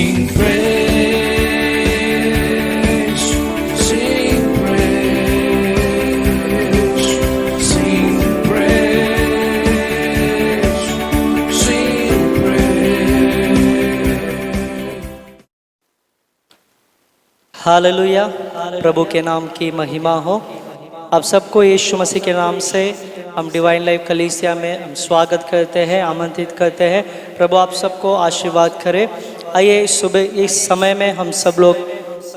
Sing praise, sing praise, sing praise, sing praise. Hallelujah, प्रभु के नाम की महिमा हो। आप सबको यीशु मसीह के नाम से हम डिवाइन लाइफ कलीसिया में हम स्वागत करते हैं, आमंत्रित करते हैं। प्रभु आप सबको आशीर्वाद करे। आइए इस सुबह इस समय में हम सब लोग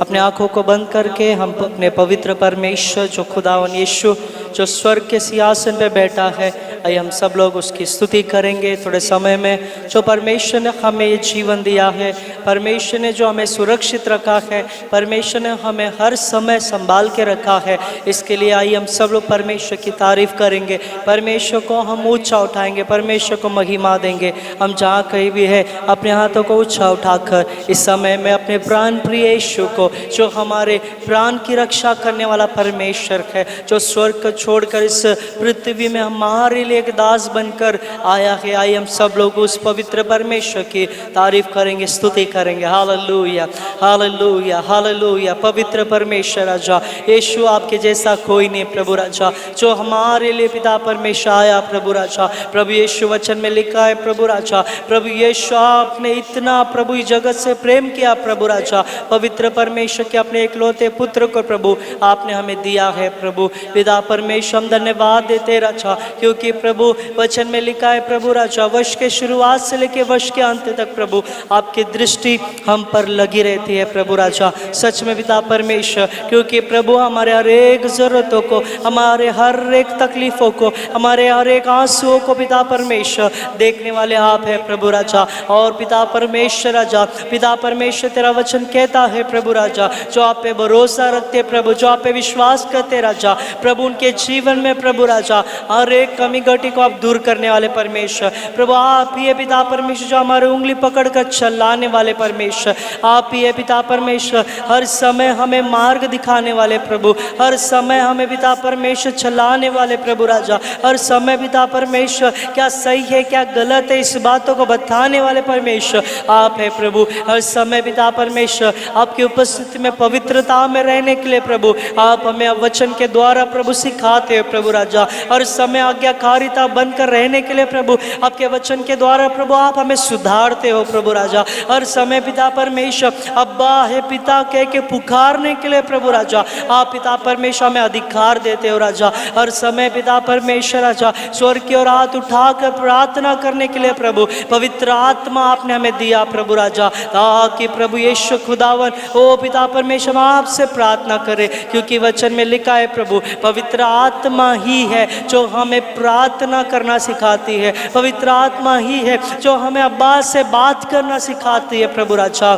अपने आँखों को बंद करके हम अपने पवित्र परमेश्वर जो खुदावन यीशु जो स्वर्ग के सिंहासन पे बैठा है, आइए हम सब लोग उसकी स्तुति करेंगे थोड़े समय में। जो परमेश्वर ने हमें ये जीवन दिया है, परमेश्वर ने जो हमें सुरक्षित रखा है, परमेश्वर ने हमें हर समय संभाल के रखा है, इसके लिए आइए हम सब लोग परमेश्वर की तारीफ करेंगे। परमेश्वर को हम ऊंचा उठाएंगे, परमेश्वर को महिमा देंगे। हम जहाँ कहीं भी है अपने हाथों को ऊंचा उठाकर इस समय में अपने प्राण प्रिय यीशु को, जो हमारे प्राण की रक्षा करने वाला परमेश्वर है, जो स्वर्ग को छोड़कर इस पृथ्वी में हमारे लिए एक दास बनकर आया है, आइए हम सब लोग उस पवित्र परमेश्वर की तारीफ करेंगे, स्तुति करेंगे। Hallelujah, hallelujah, hallelujah. पवित्र परमेश्वर राजा यीशु, आपके जैसा कोई नहीं प्रभु राजा, जो हमारे लिए पिता परमेश्वर आया प्रभु राजा। प्रभु यीशु वचन में लिखा है प्रभु राजा, प्रभु यीशु आपने इतना प्रभु इस जगत से प्रेम किया प्रभु राजा, पवित्र परमेश्वर के अपने एकलौते पुत्र को प्रभु आपने हमें दिया है प्रभु पिता परमेश्वर। हम धन्यवाद देते राजा, क्योंकि प्रभु वचन में लिखा है प्रभु राजा, वर्ष के शुरुआत से लेकर वर्ष के अंत तक प्रभु आपकी दृष्टि हम पर लगी रहती है प्रभु राजा। सच में पिता परमेश्वर, क्योंकि प्रभु हमारे हर एक जरूरतों को, हमारे हर एक तकलीफों को, हमारे हर एक आंसुओं को पिता परमेश्वर देखने वाले आप है प्रभु राजा। और पिता परमेश्वर राजा, पिता परमेश्वर तेरा वचन कहता है प्रभु राजा, जो आप पे भरोसा रखते प्रभु, जो आप पे विश्वास करते राजा, प्रभु उनके जीवन में प्रभु राजा हर एक कमी घटी को आप दूर करने वाले परमेश्वर। प्रभु आप ही है पिता परमेश्वर, जो हमारे उंगली पकड़ कर चलाने वाले परमेश्वर। आप ही है पिता परमेश्वर, हर समय हमें मार्ग दिखाने वाले प्रभु, हर समय हमें पिता परमेश्वर चलाने वाले प्रभु राजा, हर समय पिता परमेश्वर क्या सही है क्या गलत है इस बातों को बताने वाले परमेश्वर आप है प्रभु। हर समय पिता परमेश्वर आपकी उपस्थिति में पवित्रता में रहने के लिए प्रभु आप हमें वचन के द्वारा प्रभु सिखाते हो प्रभु राजा। हर समय आज्ञाकारिता बनकर रहने के लिए प्रभु आपके वचन के द्वारा प्रभु आप हमें सुधारते हो प्रभु राजा। हर समय पिता परमेश्वर अब्बा है पिता कह के पुकारने के लिए प्रभु राजा आप पिता परमेश्वर हमें अधिकार देते हो राजा। हर समय पिता परमेश्वर राजा स्वर्ग की ओर हाथ उठाकर प्रार्थना करने के लिए प्रभु पवित्र आत्मा आपने हमें दिया प्रभु राजा, ताकि प्रभु यीशु खुदावन ओ पिता परमेश्वर आपसे प्रार्थना करे, क्योंकि वचन में लिखा है प्रभु पवित्र आत्मा ही है जो हमें प्रार्थना करना सिखाती है, पवित्र आत्मा ही है जो हमें अब्बा से बात करना सिखाती है प्रभु राजा।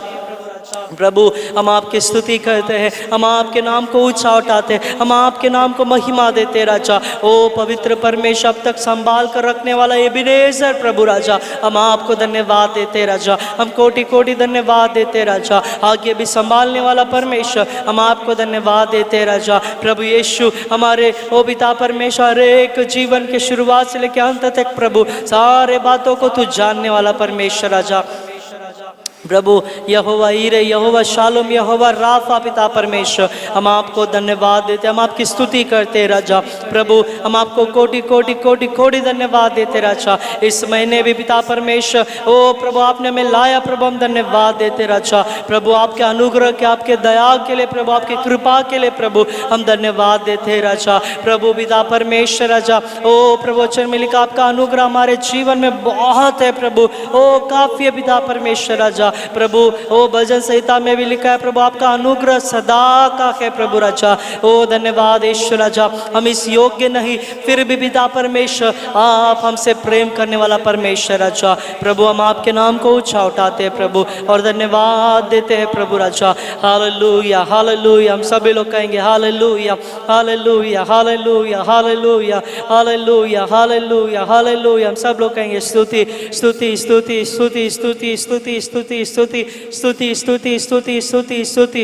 प्रभु हम आपकी स्तुति करते हैं, हम आपके नाम को ऊंचा उठाते हैं, हम आपके नाम को महिमा देते राजा। ओ पवित्र परमेश्वर अब तक संभाल कर रखने वाला एबेनेज़र प्रभु राजा, हम आपको धन्यवाद देते राजा, हम कोटि कोटि धन्यवाद देते राजा। आगे भी संभालने वाला परमेश्वर हम आपको धन्यवाद देते राजा। प्रभु यीशु हमारे ओ पिता परमेश्वर हर एक जीवन के शुरुआत से लेकर अंत तक प्रभु सारे बातों को तू जानने वाला परमेश्वर राजा। प्रभु यहोवा ईरे, यहोवा शालोम, यहोवा राफा पिता परमेश्वर हम आपको धन्यवाद देते, हम आपकी स्तुति करते राजा। प्रभु हम आपको कोटि कोटि कोटि कोटि धन्यवाद देते राजा। इस महीने भी पिता परमेश्वर ओ प्रभु आपने हमें लाया प्रभु, हम धन्यवाद देते राजा। प्रभु आपके अनुग्रह के, आपके दया के लिए प्रभु, आपकी कृपा के लिए प्रभु हम धन्यवाद देते राजा। प्रभु पिता परमेश्वर राजा ओ प्रभु वचन में लिखा आपका अनुग्रह हमारे जीवन में बहुत है प्रभु, ओ काफी है पिता परमेश्वर राजा। प्रभु ओ भजन संहिता में भी लिखा है प्रभु आपका अनुग्रह सदा का है प्रभु राजा। ओ धन्यवाद ईश्वर राजा, हम इस योग्य नहीं फिर भी पिता परमेश्वर आप हमसे प्रेम करने वाला परमेश्वर राजा। प्रभु हम आपके नाम को ऊंचा उठाते हैं प्रभु और धन्यवाद देते हैं प्रभु राजा। Hallelujah, hallelujah. हम सभी लोग कहेंगे hallelujah, hallelujah, hallelujah, hallelujah, hallelujah, hallelujah, hallelujah. हम सब लोग कहेंगे स्तुति स्तुति स्तुति स्तुति स्तुति स्तुति स्तुति स्तुति स्तुति स्तुति स्तुति स्तुति स्तुति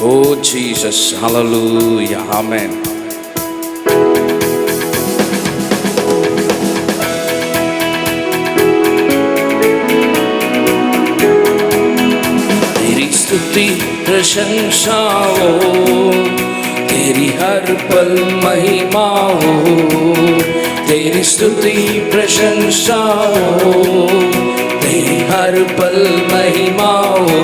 Oh Jesus, hallelujah, amen. तेरी स्तुति प्रशंसा हो, तेरी हर पल महिमा हो, तेरी स्तुति प्रशंसा हो, तेरी हर पल महिमा हो।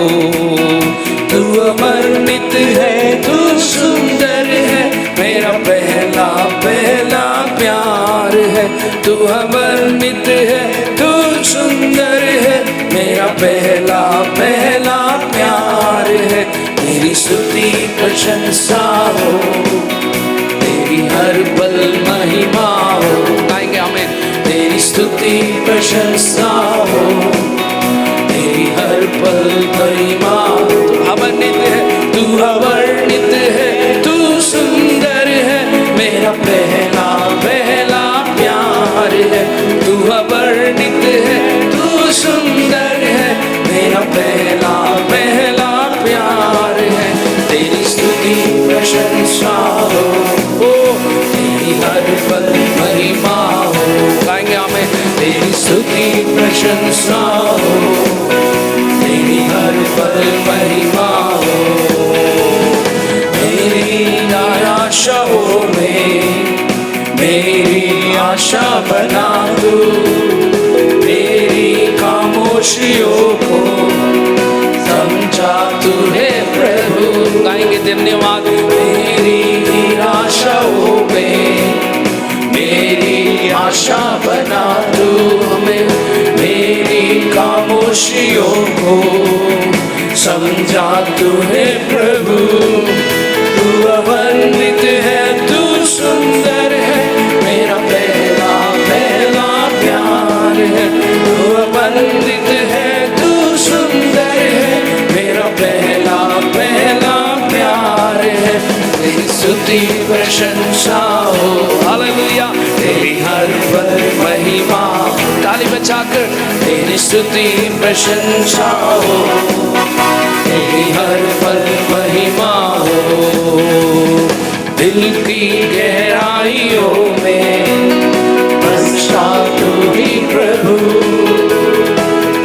तू अमर्नित है, तू सुंदर है, मेरा पहला पहला प्यार है। तू अमर्नित है, तू सुंदर है, मेरा पहला पहला प्यार है। तेरी स्तुति प्रशंसा हो, तेरी हर पल महिमा हो। गाएंगे हमें, तेरी स्तुति प्रशंसा हो, तेरी हर पल महिमा। तू अवर्णित है, तू सुंदर है, मेरा पहला पहला प्यार है। तू अवर्णित है, तू सुंदर है, मेरा पहला पहला प्यार है। तेरी स्तुति प्रशंसा हो, तेरी हर पल महिमा हो। गाएंगे हमें, तेरी स्तुति प्रशंसा हो, तेरी हर पल महिमा हो। मेरी आशाओं में मेरी आशा बना तू, मेरी खामोशियों को समझा तू है प्रभु। गाएंगे धन्यवाद। मेरी आशाओं में मेरी आशा बना तू, हमें मेरी खामोशियों को समझा तू है प्रभु। तू अवर्णित है, तू सुंदर है, मेरा पहला पहला प्यार है। तू अवर्णित है, तू सुंदर है, मेरा पहला पहला प्यार है। तेरी स्तुति प्रशंसा हो, हालेलुया, तेरी हर पल महिमा। ताली बजाकर, तेरी स्तुति प्रशंसा हो, तेरी हर पल महिमा हो। दिल की गहराइयों में बसता तू ही प्रभु,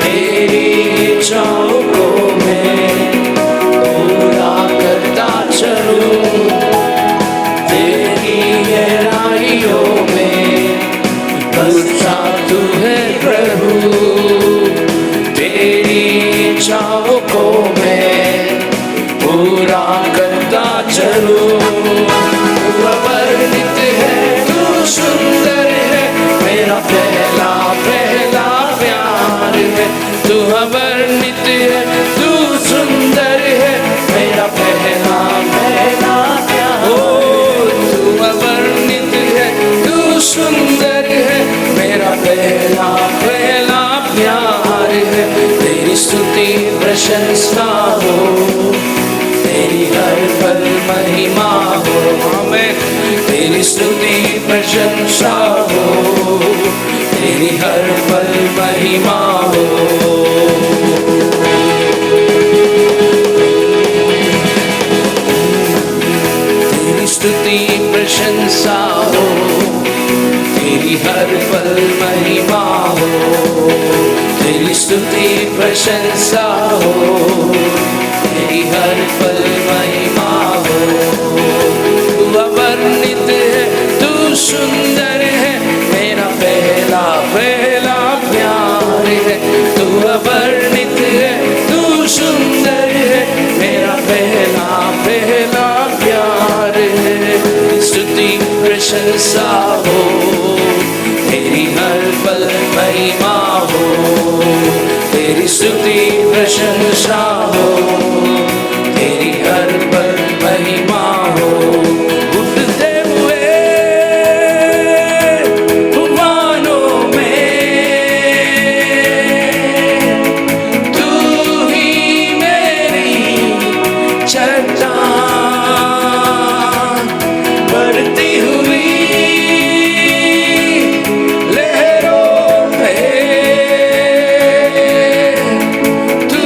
तेरी इच्छाओं को मैं पूरा करता चलूं। तेरी गहराइयों में बसता तू है प्रभु, तेरी इच्छाओं को मैं पूरा करता चलूं। तू अवर्णित है, तू सुंदर है, मेरा पहला पहला प्यार है। तू अवर्णित है, तू सुंदर है, मेरा पहला पहला प्यार। ओ तू अवर्णित है, तू सुंदर है, मेरा पहला पहला प्यार है। तेरी स्तुति प्रशंसा हो, तेरी हर पल महिमा हो। हमें तेरी स्तुति प्रशंसा हो, तेरी हर पल महिमा हो। तेरी स्तुति प्रशंसा हो, तेरी हर पल महिमा हो। तेरी स्तुति प्रशंसा हो, तेरी हर पल महिमा हो। तू अवर्णित है, तू सुंदर है, मेरा पहला पहला प्यार है। तू अवर्णित है, तू सुंदर है, मेरा पहला पहला प्यार है। स्तुति प्रशंसा हो, तेरी हर पल महिमा हो। तेरी स्तुति प्रशंसा हो, तेरी हर पल महिमा हो। उठते हुए तूफानों में तू ही मेरी चट्टान, बढ़ती हुई लहरों में तू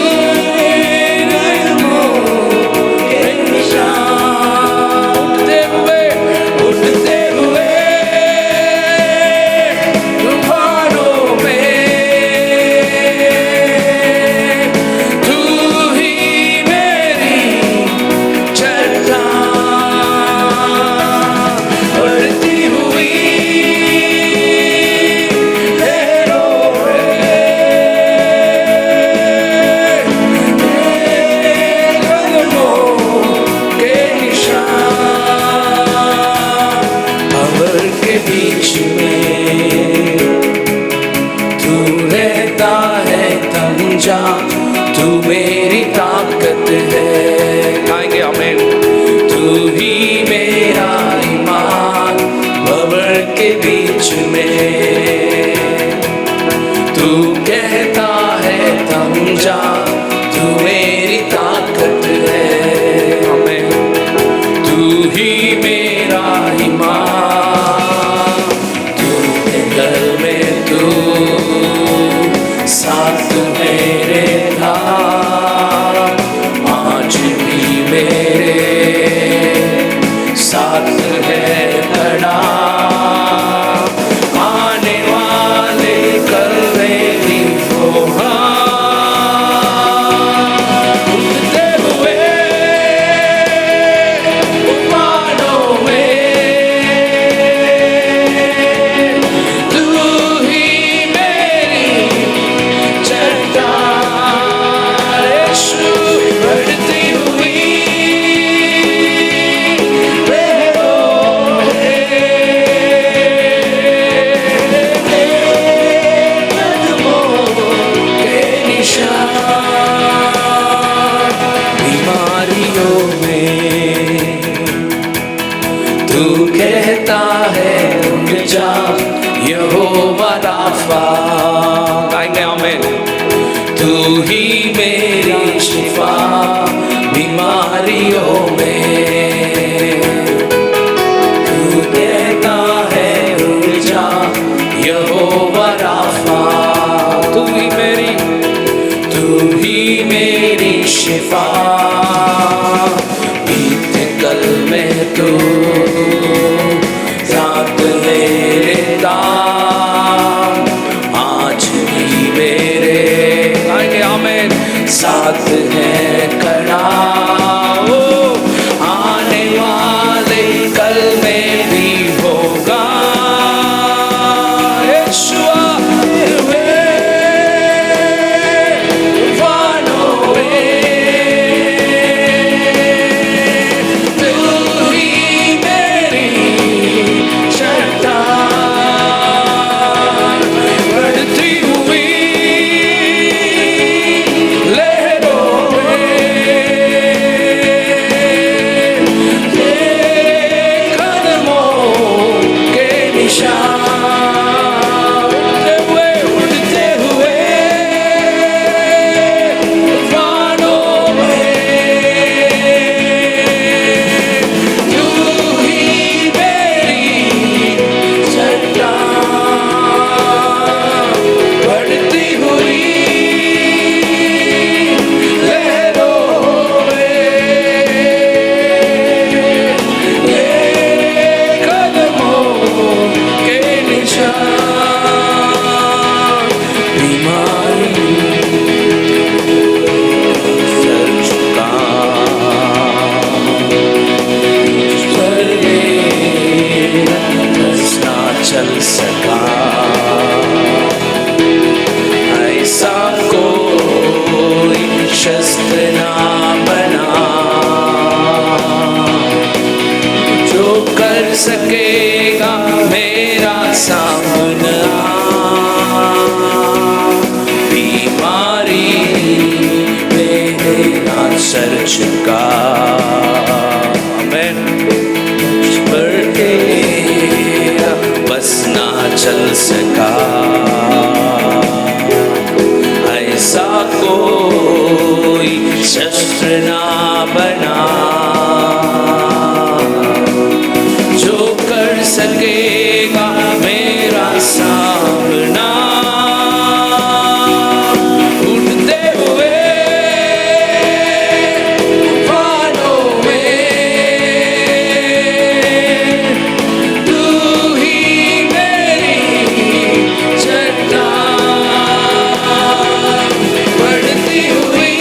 जा, तू मेरी ताकत है। आमीन। तू ही मेरा ईमान, तू के घर में तू साथ मेरे था, आज भी मेरे साथ है खड़ा। आने वाले कल में भी होगा, उड़ते हुए तूफानों में तू ही मेरी चट्टान। यीशु बढ़ती हुई बीमारियों में तू कहता है उठ जा, यहोवा राफा। गाएंगे आमीन। तू ही मेरी शिफा बीमारियों में, तू कहता है उठ जा, यहोवा राफा। तू ही मेरी शिफा, बीते कल में तू रात मेरे दाम, आज भी मेरे आमीन साथ है खड़ा। ओ आने वाले कल में भी होगा। यीशुआ चल सका, ऐसा कोई शस्त्र ना बना जो कर सकेगा मेरा सामना। बीमारी मेरा सर झुका, आमीन। बस ना चल सका, ऐसा कोई शस्त्र ना बना जो कर सकेगा मेरा सामना। उड़ते हुए तूफानों में तू ही मेरी चट्टान, बढ़ती हुई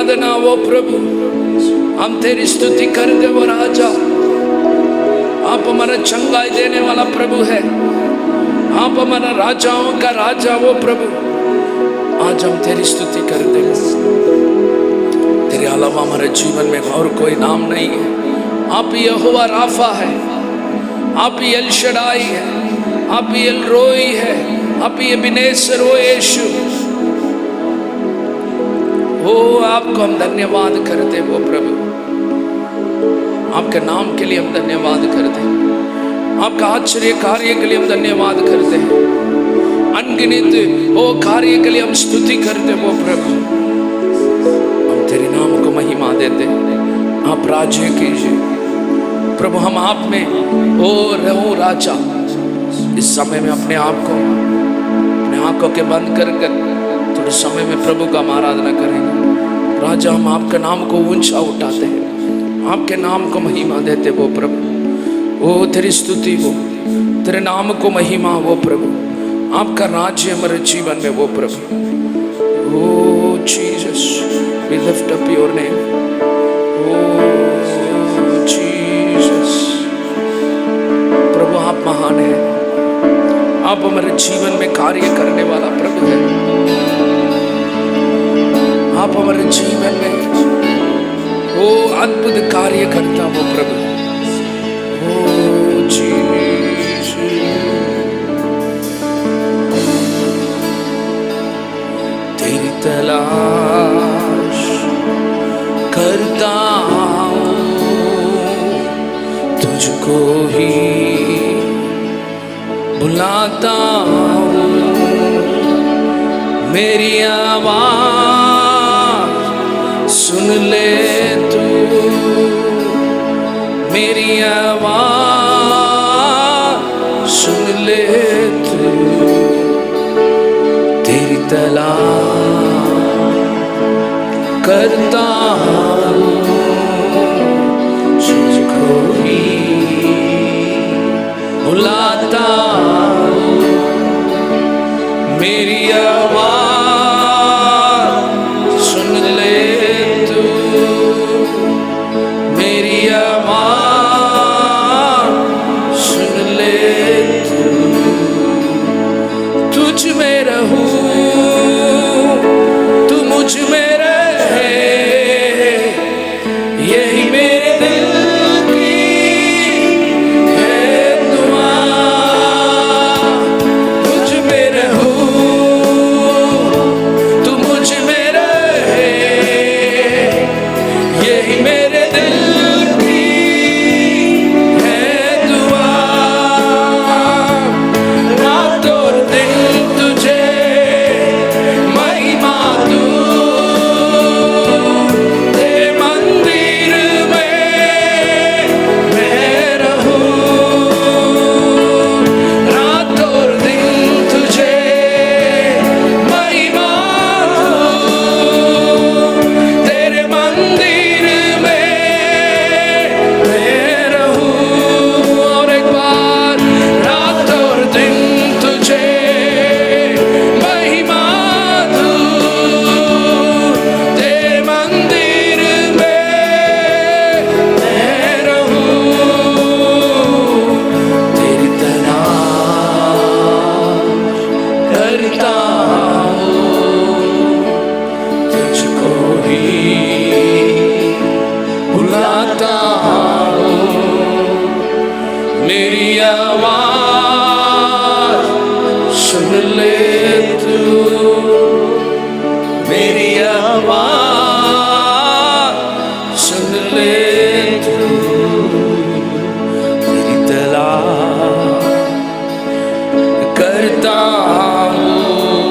आराधना वो प्रभु, हम तेरी स्तुति करते वो राजा। आप हमारा चंगाई देने वाला प्रभु है, आप हमारा राजाओं का राजा वो प्रभु। आज हम तेरी स्तुति करते हैं, तेरे अलावा हमारे जीवन में और कोई नाम नहीं है। आप ही यहोवा राफा है, आप ही एल शडाई है, आप ही एल रोई है, आप ही एबेनेजर हो यीशु। ओ आपको हम धन्यवाद करते वो प्रभु, आपके नाम के लिए हम धन्यवाद करते हैं, आपका आश्चर्य कार्य के लिए हम धन्यवाद करते हैं, अनगिनत वो कार्य के लिए हम स्तुति करते वो प्रभु। हम तेरे नाम को महिमा देते, आप राज्य कीजिए प्रभु। हम आप में ओ रहो राजा। इस समय में अपने आप को, अपने आंखों के बंद कर थोड़े समय में प्रभु का हम आराधना करेंगे। राजा हम आपके नाम को ऊंचा उठाते हैं, आपके नाम को महिमा देते वो प्रभु। ओ तेरी स्तुति हो, तेरे नाम को महिमा वो प्रभु। आपका राज्य हमारे जीवन में वो प्रभु। O Jesus we lift up your name. O Jesus प्रभु आप महान है, आप हमारे जीवन में कार्य करने वाला प्रभु है। आप हमारे जीवन में वो अद्भुत कार्य करता वो प्रभु। ओ जीसस तेरी तलाश करता हूँ, तुझको ही बुलाता हूँ। मेरी आवाज सुन ले तू, मेरी आवाज सुन ले तू। तेरी तलाश करता हूँ, तुझको ही बुलाता हूँ। मेरी आवाज सुन ले तू, मेरी आवाज सुन ले तू। तुझ में रहूं, तू मुझ में रहे, यही मेरे दिल की है दुआ। तुझ में रहूं, तू मुझ में रहे, यही मेरे दिल की है दुआ। रात और दिन तुझे महिमा दूं, तेरे मंदिर में मैं रहूं। रात और दिन तुझे महिमा दूं, तेरे मंदिर में मैं रहूं। और एक बार रात और दिन तुझे महिमा दूं, तेरे मंदिर में मैं रहूं। तेरी तलाश करता हूँ, तुझको ही बुलाता हूँ। मेरी आवाज सुन ले तू, मेरी आवाज सुन ले तू। तेरी तलाश करता हूँ,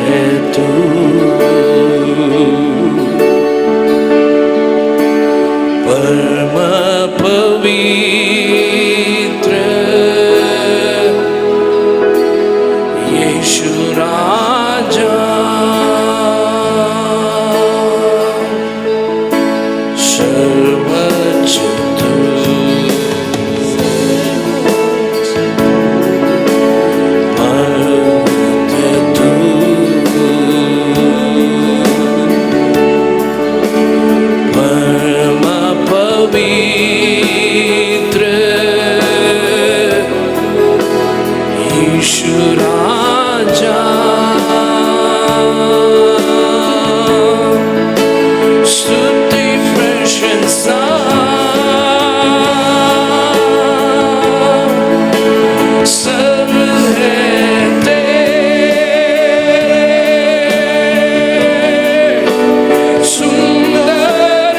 है तू, परम पवित्र यीशु राजा, सर्वोच्च तू, पवित्र यीशु राजा, स्तुति प्रशंसा सब है तेरे, सुंदर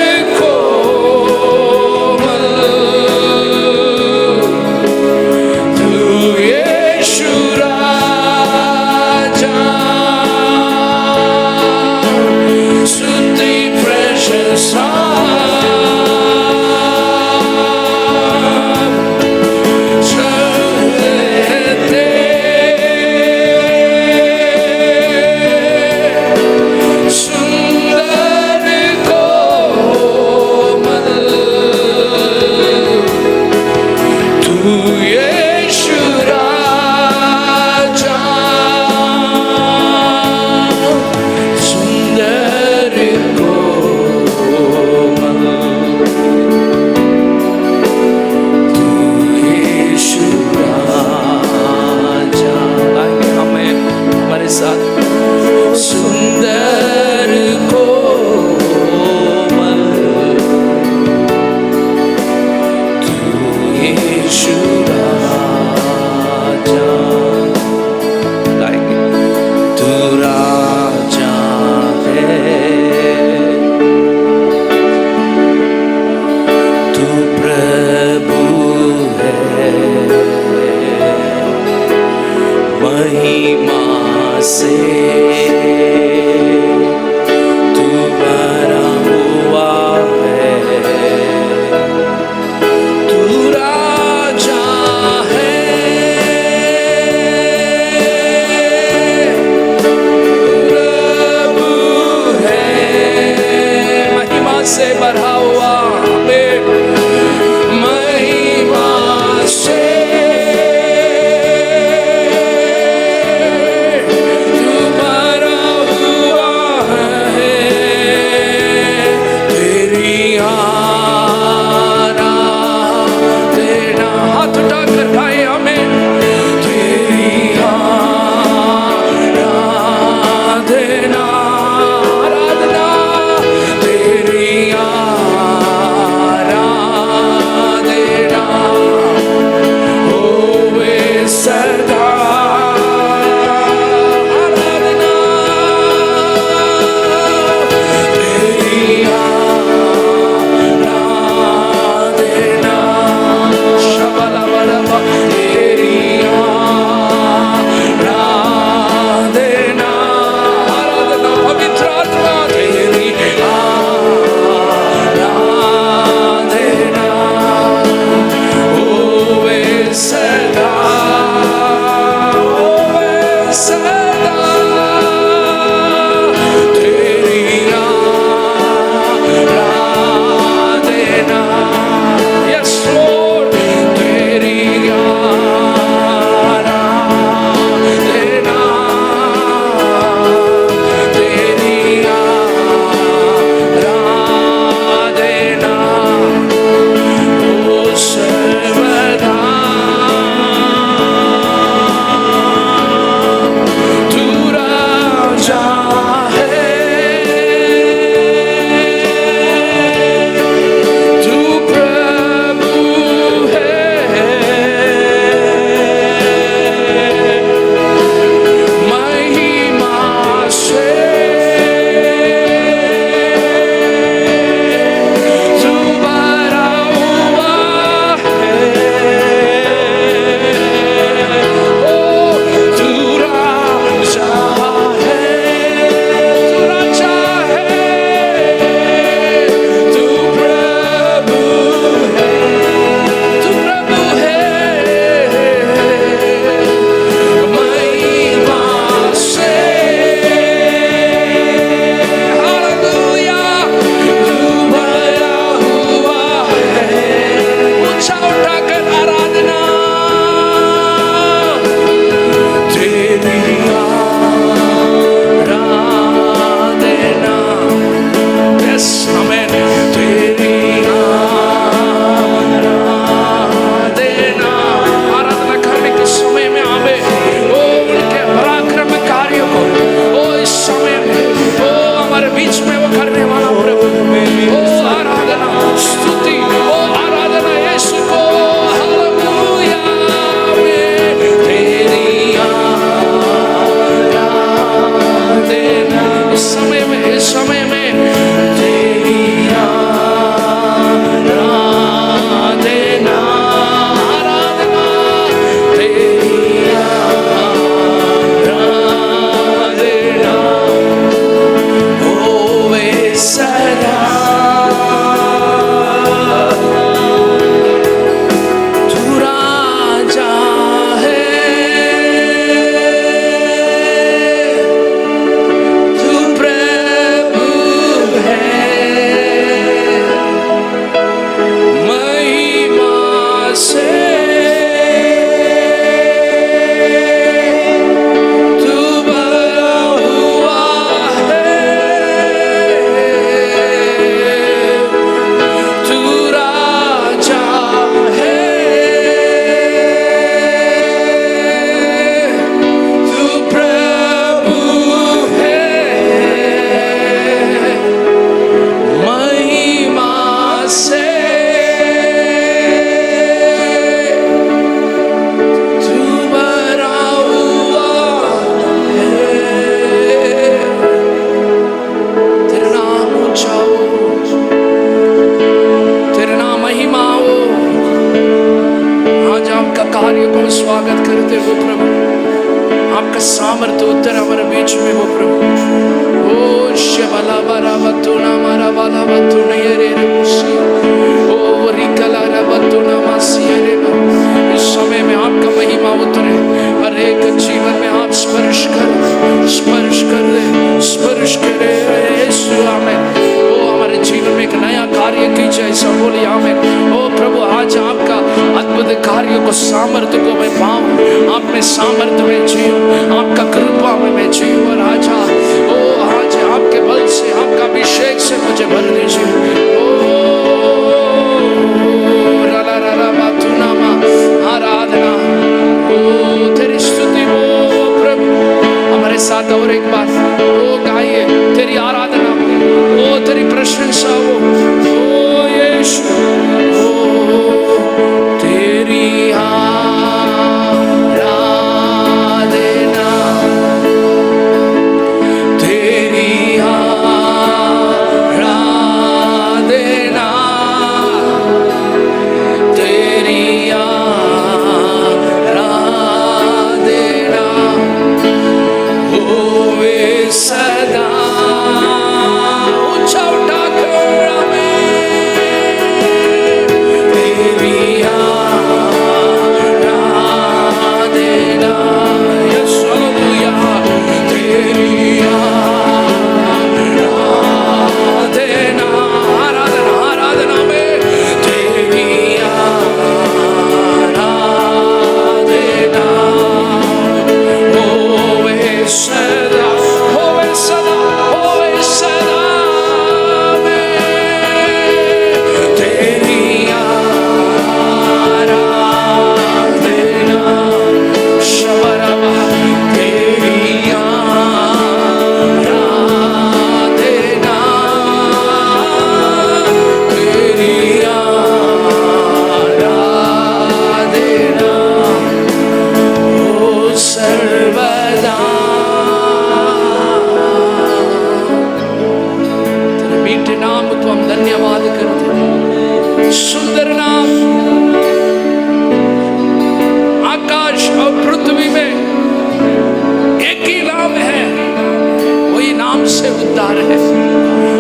महिमा से तू भरा हुआ है, तू राजा है, प्रभु है, महिमा से भरा हुआ है, महिमा से तू भरा समय में तेरी आराधना, आराधना, तेरी आराधना होवे सदा। तू राजा है, तू प्रभु है, महिमा से तू भरा हुआ है। तू राजा है, तू प्रभु है, महिमा से तू भरा हुआ है। तेरा नाम ऊंचा हो, तेरा नाम महिमा हो। आज आपका कार्य को हम स्वागत करते हो प्रभु, आपका सामर्थ्य उत्तर हमारे बीच में हो प्रभु। ओ शबला बरा बतुना मारा वाला बतुना ये रे मुसी, ओ रिकला रा बतुना मासी रे। इस समय में आपका महिमा उतरे, हर एक जीवन में आप स्पर्श कर दे, स्पर्श करे यीशु। आमीन। ओ हमारे जीवन में एक नया कार्य कीजिए, ऐसा बोलिए आमीन। ओ प्रभु आज आपका अद्भुत कार्य को, सामर्थ्य को मैं पाऊं, आप में सामर्थ्य में जीऊं, आपका कृपा में मैं जीऊं। और आज ओ आज आपके बल से, आपका अभिषेक से मुझे भर दीजिए। ओ रला रला बातुनामा आराधना, ओ तेरी स्तुति हो प्रभु। हमारे साथ और एक बार ओ गाइए, तेरी आराधना हो, ओ तेरी प्रशंसा हो, ओ यीशु, ओ तेरी आराधना, तेरी आराधना, तेरी आराधना होवे सदा। ऊंचा उठाकर आमीन। तेरी आराधना, यस हालेलुया, तेरी आराधना, आराधना, आराधना में तेरी आराधना होवे सदा, होवे सदा, होवे सदा में तेरी आराधना। शबरबा तेरी आराधना, तेरी आराधना हो सर्वदा। तेरे मीठे नाम को हम धन्यवाद करते हैं। सुंदर नाम, आकाश और पृथ्वी में एक ही नाम है, वही नाम से उद्धार है,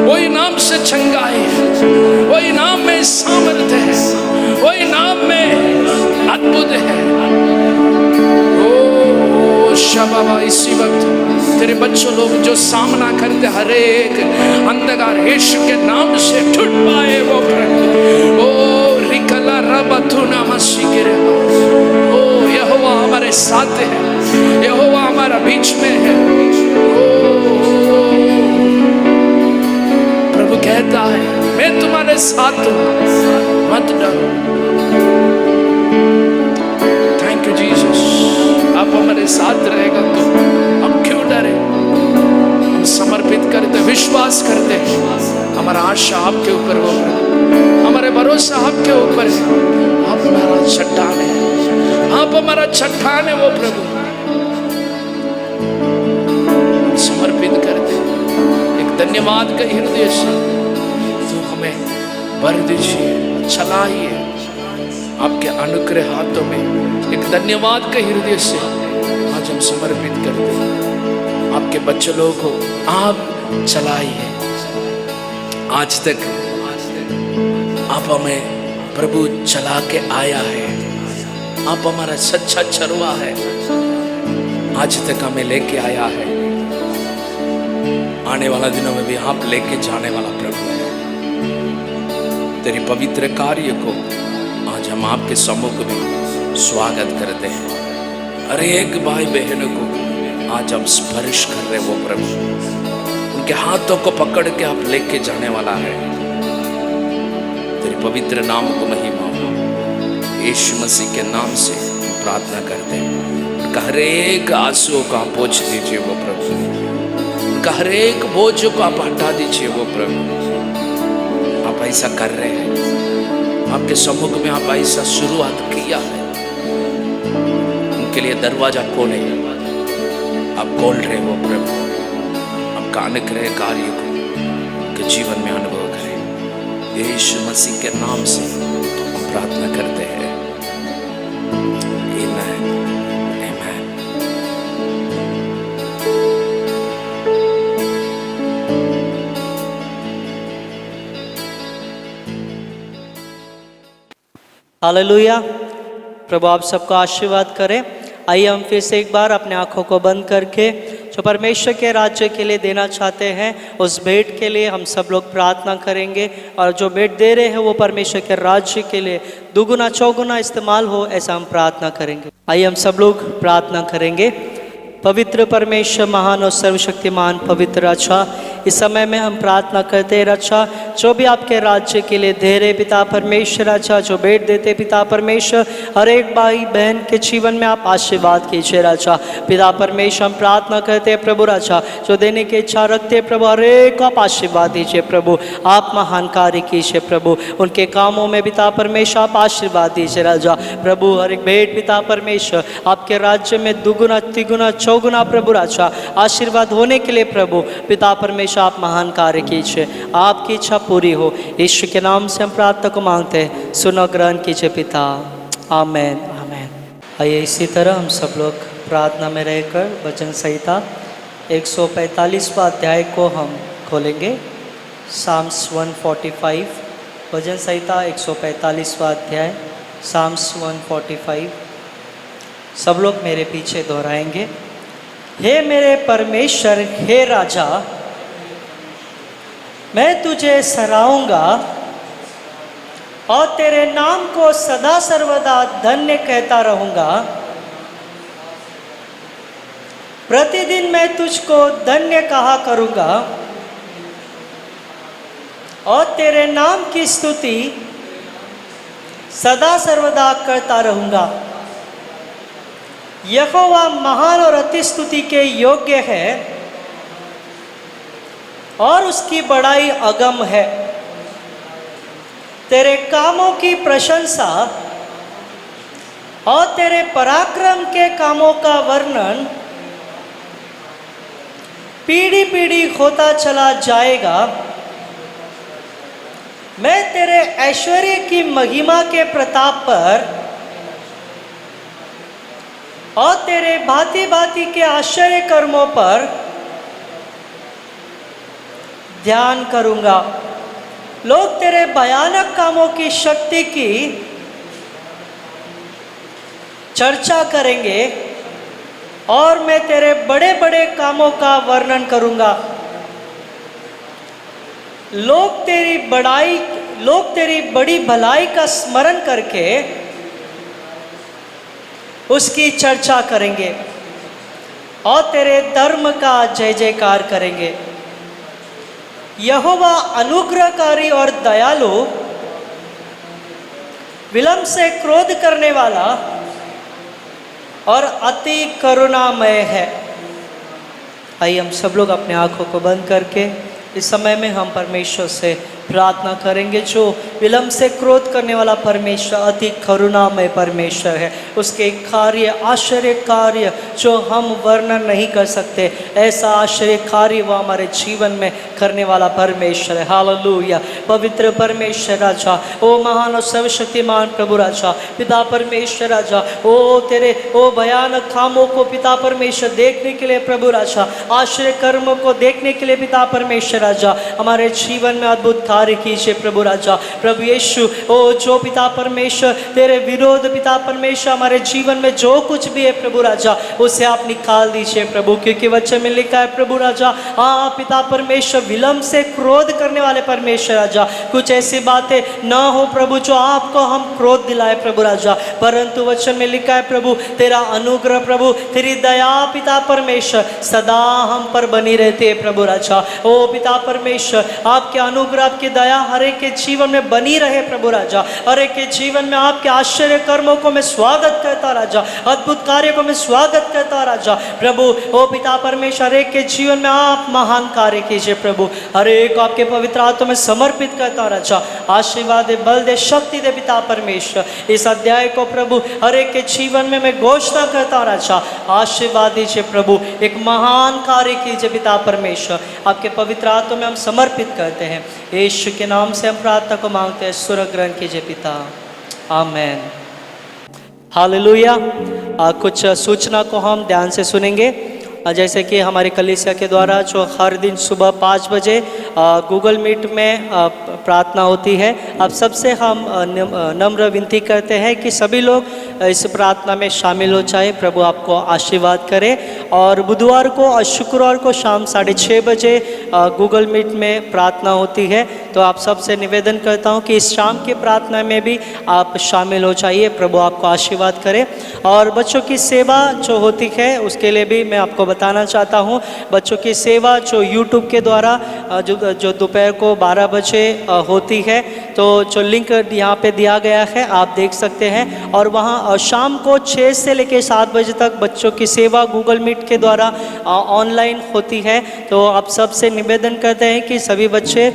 वही नाम से चंगाई है, वही नाम में सामर्थ्य है, वही नाम में अद्भुत है। ओ शबाबा, इसी वक्त तेरे बच्चों लोग जो सामना करते, हर एक अंधकार यीशु के नाम से छूट पाए वो प्रभु। ओ रिकला रबतुना मसीह, ओ यहोवा हमारे साथ है, यहोवा हमारा बीच में है। ओ प्रभु कहता है मैं तुम्हारे साथ हूं, मत डरो। थैंक यू जीसस, आप हमारे साथ रहेगा तो हम क्यों डरे। हम समर्पित करते, विश्वास करते, हमारा आशा आपके ऊपर हो, हमारे भरोसा आपके ऊपर है। आप हमारा चट्टान है, आप हमारा चट्टान है वो प्रभु। समर्पित करते, एक धन्यवाद का हृदय से तू हमें भर दीजिए, चलाइए आपके अनुग्रह हाथों में। एक धन्यवाद के हृदय से आज हम समर्पित करते हैं आपके बच्चों लोगों को। आप चलाइए, आज तक आप हमें प्रभु चला के आया है, आप हमारा सच्चा चरवा है, आज तक हमें लेके आया है, आने वाला दिनों में भी आप लेके जाने वाला प्रभु है। तेरी पवित्र कार्य को आज हम आपके सम्मुख में स्वागत करते हैं। हर एक भाई बहनों को आज हम स्पर्श कर रहे वो प्रभु, उनके हाथों को पकड़ के आप लेके जाने वाला है। तेरे पवित्र नाम को महिमा हो, यीशु मसीह के नाम से प्रार्थना करते हैं। उनका हर एक आंसुओं को आप पोंछ दीजिए वो प्रभु, उनका हर एक बोझ को आप हटा दीजिए वो प्रभु। आप ऐसा कर रहे हैं, आपके सम्मुख में आप ऐसा शुरुआत किया है, उनके लिए दरवाजा खोले, आप खोल रहे हो प्रभु। आपका अनुग्रह कार्य को उनके जीवन में अनुभव करें। यीशु मसीह के नाम से हम प्रार्थना करते हैं, आमीन, आमीन। हालेलुया। प्रभु आप सबको आशीर्वाद करें। आइए हम फिर से एक बार अपने आंखों को बंद करके जो परमेश्वर के राज्य के लिए देना चाहते हैं उस भेंट के लिए हम सब लोग प्रार्थना करेंगे, और जो भेंट दे रहे हैं वो परमेश्वर के राज्य के लिए दुगुना चौगुना इस्तेमाल हो, ऐसा हम प्रार्थना करेंगे। आइए हम सब लोग प्रार्थना करेंगे। पवित्र परमेश्वर, महान और सर्वशक्तिमान पवित्र अच्छा, इस समय में हम प्रार्थना करते हैं रक्षा, जो भी आपके राज्य के लिए दे रहे पिता परमेश्वर अच्छा, जो भेंट देते पिता परमेश्वर, हर एक भाई बहन के जीवन में आप आशीर्वाद कीजिए राजा। पिता परमेश्वर हम प्रार्थना करते हैं प्रभु राजा, जो देने की इच्छा रखते हैं प्रभु, हर एक को आप आशीर्वाद दीजिए प्रभु। आप महान कार्य कीजिए प्रभु, उनके कामों में पिता परमेश्वर आप आशीर्वाद दीजिए राजा। प्रभु हर एक भेंट पिता परमेश्वर आपके राज्य में दुगुना तिगुना चौगुना प्रभु राजा आशीर्वाद होने के लिए प्रभु पिता परमेश्वर आप महान कार्य कीजिए, आपकी इच्छा पूरी हो। यीशु के नाम से हम प्रार्थना को मांगते हैं, सुनो ग्रहण कीजिए पिता, आमेन, आमेन। आइए इसी तरह हम सब लोग प्रार्थना में रहकर वचन संहिता 145वां अध्याय को हम खोलेंगे। साम्स 145, वचन संहिता 145वां अध्याय, साम्स 145। सब लोग मेरे पीछे दोहराएंगे। हे मेरे परमेश्वर, हे राजा, मैं तुझे सराहूंगा और तेरे नाम को सदा सर्वदा धन्य कहता रहूंगा। प्रतिदिन मैं तुझको धन्य कहा करूंगा और तेरे नाम की स्तुति सदा सर्वदा करता रहूंगा। यहोवा महान और अति स्तुति के योग्य है और उसकी बड़ाई अगम है। तेरे कामों की प्रशंसा और तेरे पराक्रम के कामों का वर्णन पीढ़ी पीढ़ी होता चला जाएगा। मैं तेरे ऐश्वर्य की महिमा के प्रताप पर और तेरे भांति भांति के आश्चर्य कर्मों पर ध्यान करूंगा। लोग तेरे भयानक कामों की शक्ति की चर्चा करेंगे और मैं तेरे बड़े बड़े कामों का वर्णन करूंगा। लोग तेरी बड़ी भलाई का स्मरण करके उसकी चर्चा करेंगे और तेरे धर्म का जय जयकार करेंगे। यहोवा अनुग्रहकारी और दयालु, विलंब से क्रोध करने वाला और अति करुणामय है। आइए हम सब लोग अपने आंखों को बंद करके इस समय में हम परमेश्वर से प्रार्थना करेंगे। जो विलम्ब से क्रोध करने वाला परमेश्वर अति करुणामय परमेश्वर है, उसके कार्य आश्चर्य कार्य जो हम वर्णन नहीं कर सकते, ऐसा आश्चर्य कार्य वो हमारे जीवन में करने वाला परमेश्वर है। हालेलुया। पवित्र परमेश्वर राजा, ओ महान और सर्वशक्तिमान प्रभु राजा, पिता परमेश्वर राजा, ओ तेरे ओ भयानक कामों को पिता परमेश्वर देखने के लिए प्रभु राजा, आश्चर्य कर्मों को देखने के लिए पिता परमेश्वर राजा, हमारे जीवन में अद्भुत कार्य कीजिए प्रभु राजा। प्रभु यीशु, ओ जो पिता परमेश्वर तेरे विरोध पिता परमेश्वर हमारे जीवन में जो कुछ भी है प्रभु राजा, उसे आप निकाल दीजिए प्रभु, क्योंकि वचन में लिखा है प्रभु राजा, आप पिता परमेश्वर विलम्ब से क्रोध करने वाले परमेश्वर राजा, कुछ ऐसी बातें न हो प्रभु जो आपको हम क्रोध दिलाए प्रभु राजा, परंतु वचन में लिखा है प्रभु तेरा अनुग्रह प्रभु, तेरी दया पिता परमेश्वर सदा हम पर बनी रहती है प्रभु राजा। ओ पिता परमेश्वर, आपके अनुग्रह आपकी दया हर एक के जीवन में बनी रहे प्रभु राजा, हर एक के जीवन में आपके आश्चर्य कर्मों को मैं स्वागत करता राजा, अद्भुत कार्य को मैं स्वागत करता राजा प्रभु। ओ पिता परमेश्वर, हर एक के जीवन में आप महान कार्य कीजिए प्रभु, हर एक को आपके पवित्र हाथों में समर्पित करता राजा। आशीर्वाद दे, बल दे, शक्ति दे पिता परमेश्वर। इस अध्याय को प्रभु हर एक के जीवन में मैं घोषणा करता राजा, आशीर्वाद दीजिए प्रभु, एक महान कार्य कीजिए पिता परमेश्वर। आपके पवित्र हाथों में हम समर्पित करते हैं, यीशु के नाम से हम प्रार्थना को मांगते हैं, स्वर्ग ग्रहण कीजिए पिता, आमेन। हालेलुया। कुछ सूचना को हम ध्यान से सुनेंगे। जैसे कि हमारी कलीसिया के द्वारा जो हर दिन सुबह 5 बजे गूगल मीट में प्रार्थना होती है, अब सबसे हम नम्र विनती करते हैं कि सभी लोग इस प्रार्थना में शामिल हो जाए। प्रभु आपको आशीर्वाद करे। और बुधवार को और शुक्रवार को शाम 6:30 बजे गूगल मीट में प्रार्थना होती है, तो आप सबसे निवेदन करता हूं कि इस शाम की प्रार्थना में भी आप शामिल हो जाइए। प्रभु आपको आशीर्वाद करे। और बच्चों की सेवा जो होती है उसके लिए भी मैं आपको बताना चाहता हूँ। बच्चों की सेवा जो यूट्यूब के द्वारा जो दोपहर को 12 बजे होती है, तो जो लिंक यहाँ पे दिया गया है आप देख सकते हैं। और वहाँ शाम को 6 से लेकर 7 बजे तक बच्चों की सेवा गूगल मीट के द्वारा ऑनलाइन होती है। तो आप सबसे निवेदन करते हैं कि सभी बच्चे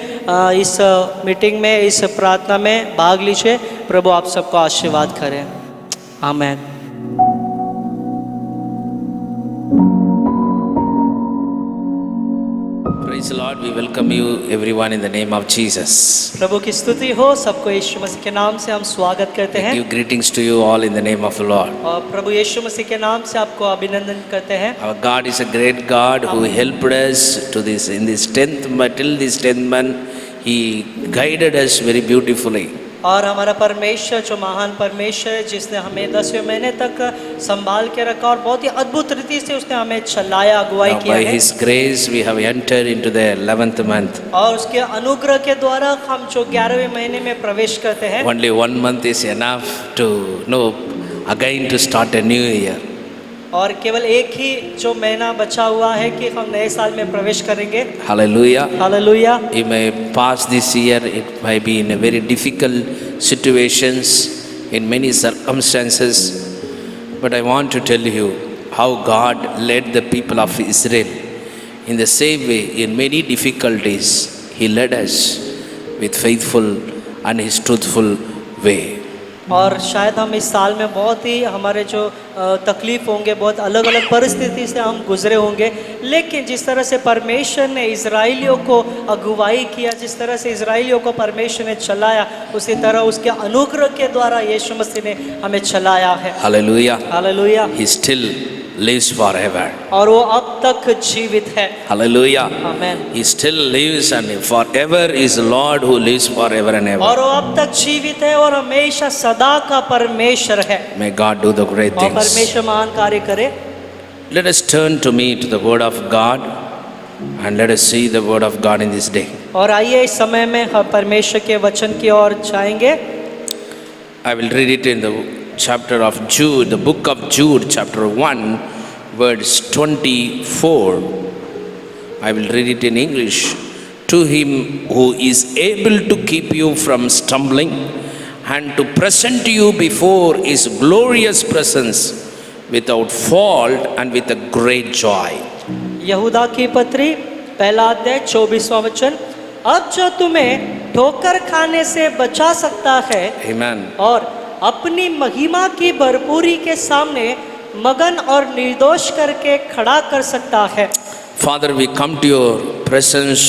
इस मीटिंग में, इस प्रार्थना में भाग लीजिए। प्रभु आप सबको आशीर्वाद करें, आमेन। Praise the Lord, we welcome you everyone in the name of Jesus. प्रभु की स्तुति हो, सबको यीशु मसीह के नाम से हम स्वागत करते हैं। Give greetings to you all in the name of the Lord. और प्रभु यीशु मसीह के नाम से आपको अभिनंदन करते हैं। Our God is a great God who helped us to this in this 10th month, till this 10th month. He guided us very beautifully. और हमारा परमेश्वर जो महान परमेश्वर है, जिसने हमें 10वें महीने तक संभाल के रखा और बहुत ही अद्भुत रीति से उसने हमें चलाया, अगुवाई किया By है। His grace we have entered into the 11th month. और उसके अनुग्रह के द्वारा हम जो 11वें महीने में प्रवेश करते हैं। Only 1 month is enough to know again to start a new year. और केवल एक ही जो महीना बचा हुआ है कि हम नए साल में प्रवेश करेंगे। Hallelujah. Hallelujah. You may pass this year, it might be in a very difficult situations, in many circumstances, but I want to tell you how God led the people of Israel. In the same way, in many difficulties, He led us with faithful and His truthful way. और शायद हम इस साल में बहुत ही हमारे जो तकलीफ होंगे, बहुत अलग अलग परिस्थिति से हम गुजरे होंगे, लेकिन जिस तरह से परमेश्वर ने इजराइलियों को अगुवाई किया, जिस तरह से इजराइलियों को परमेश्वर ने चलाया, उसी तरह उसके अनुग्रह के द्वारा यीशु मसीह ने हमें चलाया है। Hallelujah. Hallelujah. He still lives forever. और वो अब तक जीवित है। Hallelujah. Amen. He still lives and forever is the Lord who lives forever and ever. और वो अब तक जीवित है और हमेशा सदा का परमेश्वर है। May God do the great और things. परमेश्वर महान कार्य करे। Let us turn to me to the word of God and let us see the word of God in this day. और आइए इस समय में हम परमेश्वर के वचन की ओर जाएंगे। I will read it in the chapter of Jude, the book of Jude, chapter 1, verse 24. I will read it in English. To him who is able to keep you from stumbling and to present you before his glorious presence without fault and with a great joy. यहूदा की पत्री पहला अध्याय 24वां वचन। अब जो तुम्हें ठोकर खाने से बचा सकता है Amen. और अपनी महिमा की भरपूरी के सामने मगन और निर्दोष करके खड़ा कर सकता है। Father, we come to your presence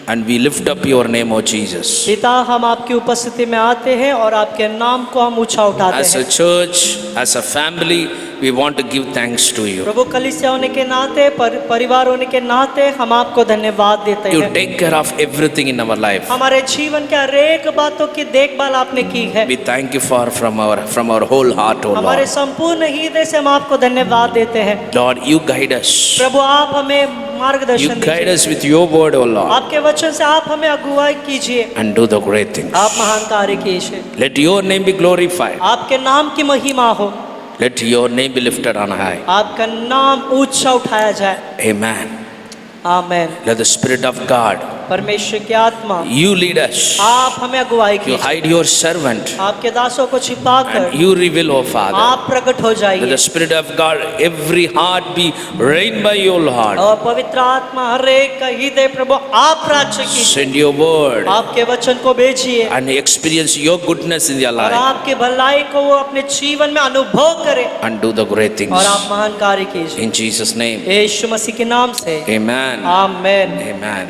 and we lift up your name, O Jesus. पिता, हम आपकी उपस्थिति में आते हैं और आपके नाम को हम ऊंचा उठाते As a हैं। church, as a family, we want to give thanks to you. प्रभु, कलीसिया होने के नाते, परिवार होने के नाते हम आपको धन्यवाद देते You हैं। take care of everything in our life. हमारे जीवन के हर एक बातों की देखभाल आपने की है। We thank you for from our whole heart, O हमारे Lord. संपूर्ण हृदय से हम आपको धन्यवाद देते हैं। Lord, you guide us. प्रभु, आप हमें You मार्गदर्शन guide दीजिए। us with your word, O Lord, आपके वचन से आप हमें अगुवाई कीजिए। and do the great things. आप महान कार्य कीजिए। Let your name be glorified. आपके नाम की महिमा हो। Let your name be lifted on high. आपका नाम ऊंचा उठाया जाए। Amen. Amen. Let the Spirit of God, परमेश्वर की आत्मा, you lead us. आप हमें अगुवाई You कीजिए। hide your servant आपके दासों को छिपाकर and you reveal, O Father. आप प्रकट हो Let जाइए the Spirit of God, every heart be reigned by you, Lord. और पवित्र आत्मा हर एक का हृदय प्रभु आप राज्य कीजिए। Send your word आपके वचन को भेजिए and experience your goodness in their और life आपके भलाई को वो अपने जीवन में अनुभव करे and do the great things. और आप महान कार्य कीजिए। In Jesus' name. यीशु मसीह के नाम से Amen. Amen. Amen.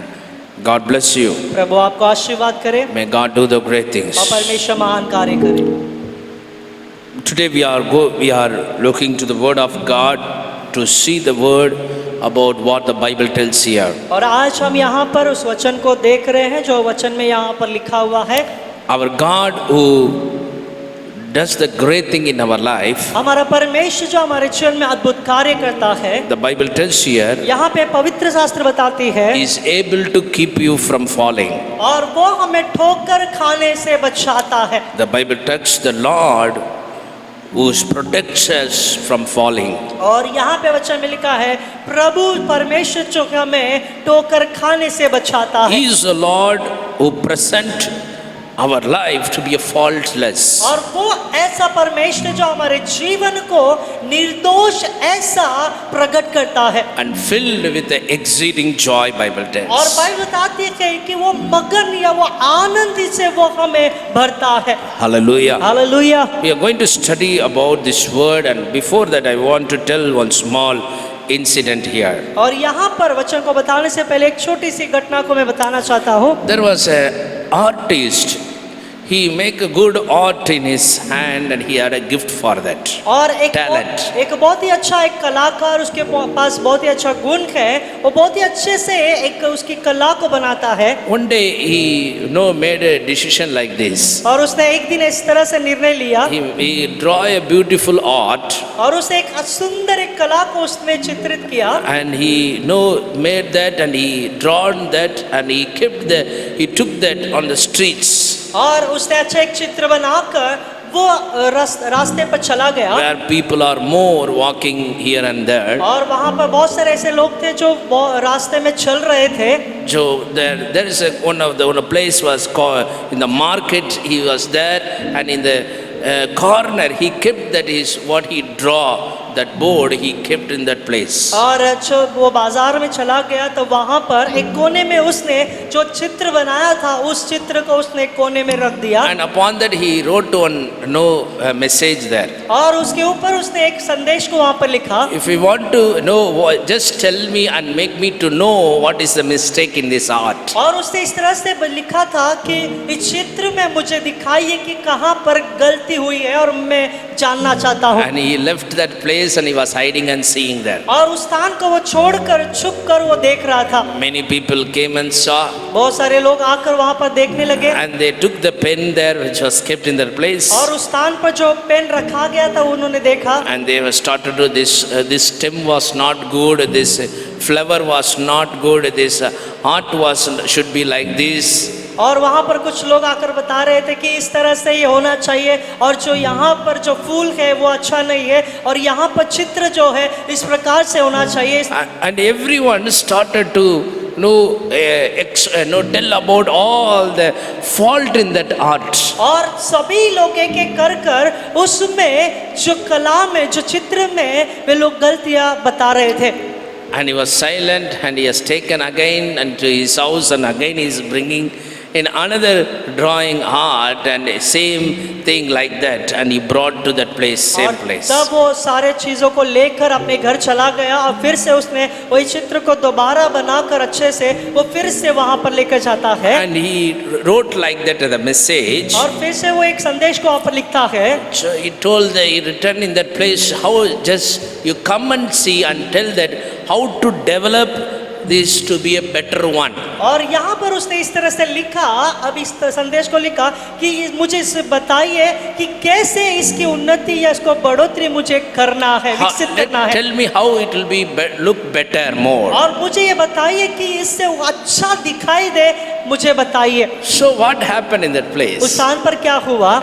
God bless you. प्रभु आपको आशीर्वाद करे May God do the great things. और परमेश्वर महान कार्य करे। Today we are looking to the word of God to see the word about what the Bible tells here. और आज हम यहाँ पर उस वचन को देख रहे हैं जो वचन में यहाँ पर लिखा हुआ है। Our God who does the great thing in our life, हमारा परमेश्वर जो हमारे जीवन में अद्भुत कार्य करता है, the Bible tells here, यहाँ पे पवित्र शास्त्र बताती है, is able to keep you from falling. और वो हमें ठोकर खाने से बचाता है। The Bible tells the Lord who protects us from falling. और यहाँ पे वचन में लिखा है, प्रभु परमेश्वर जो हमें ठोकर खाने से बचाता है। He is the Lord who present our life to be a faultless. और वो ऐसा परमेश्वर जो हमारे जीवन को निर्दोष ऐसा प्रकट करता है And filled with the exceeding joy, Bible और tells. बाइबल बताती है कि वो मगन या वो आनंद से वो हमें भरता है। Hallelujah. Hallelujah. We are going to study about this word, and before that I want to tell one small incident here. और यहाँ पर वचन को बताने से पहले एक छोटी सी घटना को मैं बताना चाहता हूँ। There was a artist. He make a good art in his hand and he had a gift for that. और एक Talent. बहुत ही अच्छा एक कलाकार, उसके पास बहुत ही अच्छा गुण है, वो बहुत ही अच्छे से एक उसकी कला को बनाता है। One day he made a decision like this. और उसने एक दिन इस तरह से निर्णय लिया He draw a beautiful art और उसने एक सुंदर एक कला को उसने चित्रित किया and he made that and he drawn that and he took that on the streets और उसने अच्छा एक चित्र बनाकर वो रास्ते पर चला गया where people are more walking here and there. और वहाँ पर बहुत सारे ऐसे लोग थे जो रास्ते में चल रहे थे। So there is one of the place was called in the market. He was there and in the corner he kept that is what he draw. That board he kept in that place. और जब वो बाजार में चला गया तो वहाँ पर एक कोने में उसने जो चित्र बनाया था उस चित्र को उसने एक कोने में रख दिया And upon that he wrote one message there. और उसके ऊपर उसने एक संदेश को वहाँ पर लिखा। If you want to know, just tell me and make me to know what is the mistake in this art. और उसने इस तरह से लिखा था कि इस चित्र में मुझे दिखाइए कि कहाँ पर गलती हुई है और मैं जानना चाहता हूँ। And he left that place and he was hiding and seeing there. और उस स्थान को वो छोड़कर छुप कर वो देख रहा था। Many people came and saw बहुत सारे लोग आकर वहाँ पर देखने लगे and they took the pen there which was kept in their place. और उस स्थान पर जो पेन रखा गया था उन्होंने देखा And they were started to this stem was not good, this flower was not good, this art should be like this. और वहाँ पर कुछ लोग आकर बता रहे थे कि इस तरह से ये होना चाहिए और जो यहाँ पर जो फूल है वो अच्छा नहीं है और यहाँ पर चित्र जो है इस प्रकार से होना चाहिए। And everyone started to tell about all the fault in that art. और सभी लोग एक एक कर उसमें जो कला में जो चित्र में वे लोग गलतियाँ बता रहे थे। And he was silent, and he has taken again into his house, and again he is bringing in another drawing art and same thing like that, and he brought to that place, same और place. तब वो सारे चीजों को लेकर अपने घर चला गया और फिर से उसने वही चित्र को दोबारा बनाकर अच्छे से वो फिर से वहां पर लेकर जाता है And he wrote like that as a message. और फिर से वो एक संदेश को वहां पर लिखता है So he told that he returned in that place, how just you come and see and tell that how to develop this to be a better one. और यहाँ पर उसने इस तरह से लिखा, अब इस संदेश को लिखा कि मुझे इसे बताइए कि कैसे इसकी उन्नति या इसको बढ़ोतरी मुझे करना है, विकसित करना है। Tell me how it will be look better more. और मुझे ये बताइए कि इससे वो अच्छा दिखाई दे, मुझे बताइए। So what happened in that place? उस स्थान पर क्या हुआ?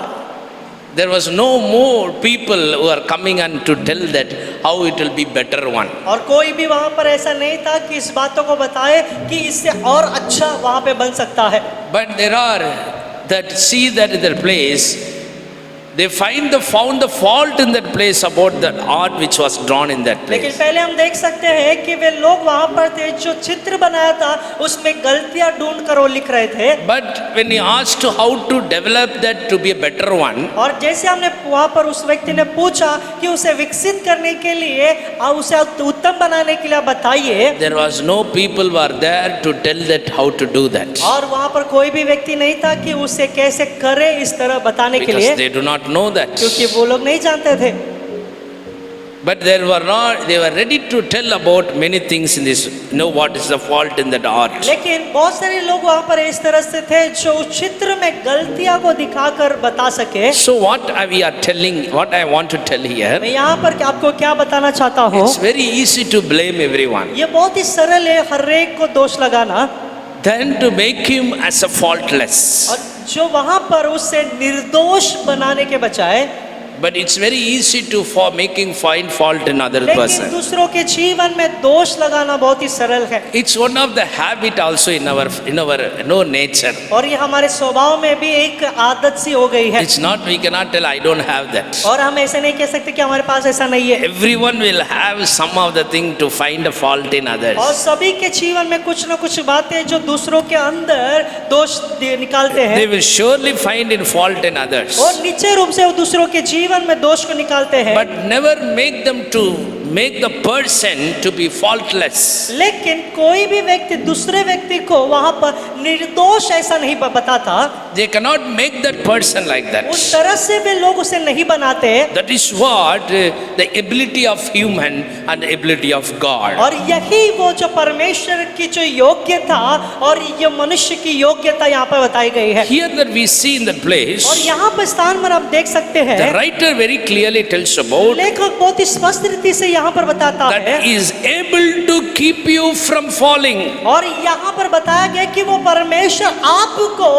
There was no more people who are coming and to tell that how it will be better one. और कोई भी वहाँ पर ऐसा नहीं था कि इस बातों को बताए कि इससे और अच्छा वहाँ पे बन सकता है। But there are that see that in their place, they found the fault in that place about the art which was drawn in that लेकिन place. पहले हम देख सकते हैं कि वे लोग वहाँ पर थे, जो चित्र बनाया था उसमें गलतियाँ ढूंढ कर वो लिख रहे थे। But when he asked how to develop that to be a better one, और जैसे हमने वहाँ पर उस व्यक्ति ने पूछा कि उसे विकसित करने के लिए और उसे उत्तम बनाने के लिए बताइए, there was no people were there to tell that how to do that. और वहाँ पर कोई भी व्यक्ति नहीं था कि उसे कैसे करे इस तरह बताने के Because लिए, they do not know that. क्योंकि वो लोग नहीं जानते थे। But they were ready to tell about many things in this, know what is the fault in that art. लेकिन बहुत सारे लोग वहाँ पर इस तरह से थे जो उस चित्र में गलतियाँ को दिखाकर बता सके। So what we are telling, what I want to tell here, मैं यहाँ पर आपको क्या बताना चाहता हूँ, it's very easy to blame everyone. ये बहुत ही सरल है हर एक को दोष लगाना, Then to make him as a faultless. और जो वहाँ पर उसे निर्दोष बनाने के बजाय, But it's very easy to for making find fault in other लेकिन person. दूसरों के जीवन में दोष लगाना बहुत ही सरल है। It's one of the habit also in our nature. और ये हमारे स्वभाव में भी एक आदत सी हो गई है। It's not, we cannot tell I don't have that. और हम ऐसे नहीं कह सकते कि हमारे पास ऐसा नहीं है। Everyone will have some of the thing to find a fault in others. और सभी के जीवन में कुछ न कुछ बातें जो दूसरों के अंदर दोष निकालते हैं, They will surely find in fault in others. और निश्चय रूप से वो दूसरों के जीवन में दोष को निकालते हैं, But never make them to make the person to be faultless. लेकिन कोई भी व्यक्ति दूसरे व्यक्ति को वहां पर निर्दोष ऐसा नहीं बताता। They cannot make that person like that. उस तरह से वे लोग उसे नहीं बनाते। That is what the ability of human and the ability of God. और यही वो जो परमेश्वर की जो योग्यता और ये मनुष्य की योग्यता यहाँ पर बताई गई है। Here that we see in that place, और यहाँ पर स्थान पर आप देख सकते हैं, the writer very clearly tells about लेखक बहुत ही स्पष्ट रीति से यहाँ पर बताता that है, he is able to keep you from falling. और यहाँ पर बताया गया कि वो परमेश्वर आपको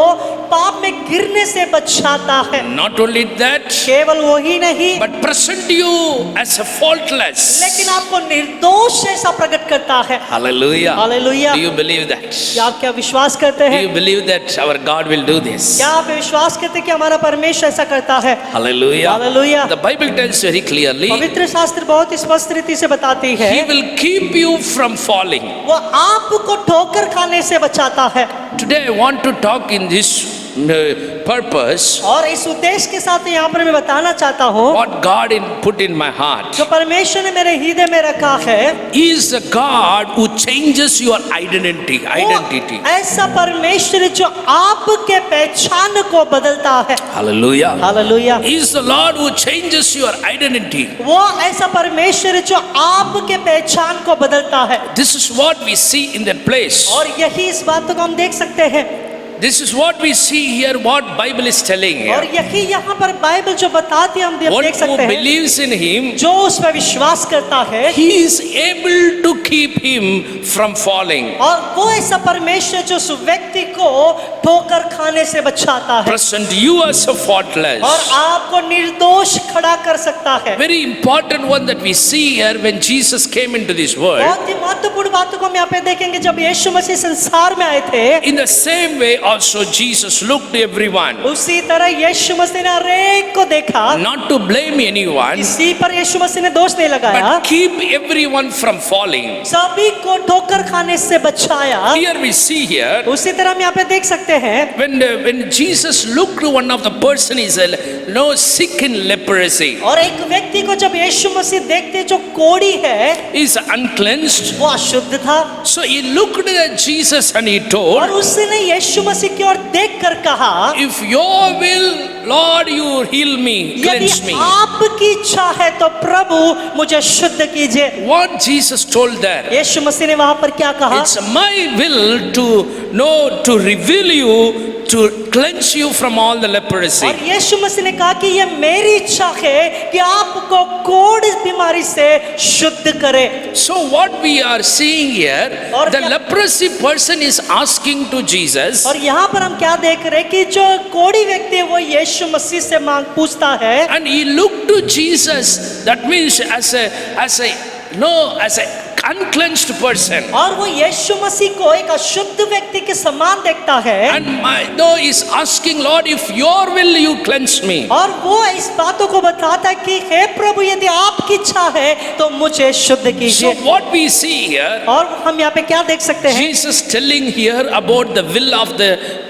पाप में गिरने से बचाता है। Not only that, केवल वही नहीं, but present you as a faultless. लेकिन आपको निर्दोष ऐसा प्रकट करता है। Hallelujah. Hallelujah. Do you believe that? क्या आप क्या विश्वास करते Do हैं? you believe that our God will do this? क्या आप विश्वास करते हैं कि हमारा परमेश्वर ऐसा करता है? Hallelujah. Hallelujah. The Bible tells very clearly, पवित्र शास्त्र बहुत ही स्पष्ट रीति से बताती है, He will keep you from falling. वो आपको ठोकर खाने से बचाता है। Today I want to talk in this purpose, और इस उद्देश्य के साथ यहाँ पर मैं बताना चाहता हूँ, what God put in my heart. जो परमेश्वर ने मेरे हृदय में रखा है, He is a God who changes your identity. वो ऐसा परमेश्वर है जो आपके पहचान को बदलता है। Hallelujah. Hallelujah. He is the Lord who changes your identity. वो ऐसा परमेश्वर है जो आपके पहचान को बदलता है। This is what we see in that place. और यही इस बात को हम देख सकते हैं, This is what we see here, what Bible is telling और here. यही यहाँ पर बाइबल जो बताती है हम One देख who सकते हैं, believes in Him, जो उस पर विश्वास करता है, He is able to keep him from falling. और वो ऐसा परमेश्वर जो उस व्यक्ति को ठोकर खाने से बचाता है present you as a faultless. और आपको निर्दोष खड़ा कर सकता है। Very important one that we see here when Jesus came into this world. बहुत ही महत्वपूर्ण बातों को हम यहाँ पे देखेंगे जब यीशु मसीह संसार में आए थे, In the same way also Jesus looked to everyone. उसी तरह यीशु मसीह ने हर एक को देखा। Not to blame anyone, किसी पर यीशु मसीह ने दोष नहीं लगाया, but keep everyone from falling. सभी को ठोकर खाने से बचाया। Here we see here, उसी तरह हम यहाँ पे देख सकते हैं when Jesus looked to one of the person is sick in leprosy, और एक व्यक्ति को जब यीशु मसीह देखते जो कोढ़ी है, is uncleansed. वो अशुद्ध था, So he looked at Jesus and he और told, उसने यीशु मसीह की ओर देखकर कहा, if your will, Lord, you heal me, यदि cleanse me. आपकी इच्छा है तो प्रभु मुझे शुद्ध कीजिए। What Jesus told there? यीशु मसीह ने वहां पर क्या कहा? It's my will to reveal you, to cleanse you from all the leprosy. और यीशु मसीह ने कहा कि ये मेरी इच्छा है कि आपको कोढ़ इस बीमारी से शुद्ध करे। So what we are seeing here, और the क्या- leprosy person is asking to Jesus, और यहाँ पर हम क्या देख रहे हैं कि जो कोढ़ी व्यक्ति है वो यीशु मसीह से मांग पूछता है, and he looked to Jesus. That means as a uncleansed person. और वो यीशु मसीह को एक अशुद्ध व्यक्ति के समान देखता है, And though is asking, Lord, if your will you cleanse me. और वो इस बातों को बताता है कि हे प्रभु यदि आपकी इच्छा है तो मुझे शुद्ध So कीजिए। what we see here, और हम यहाँ पे क्या देख सकते हैं? Jesus telling here about the will of the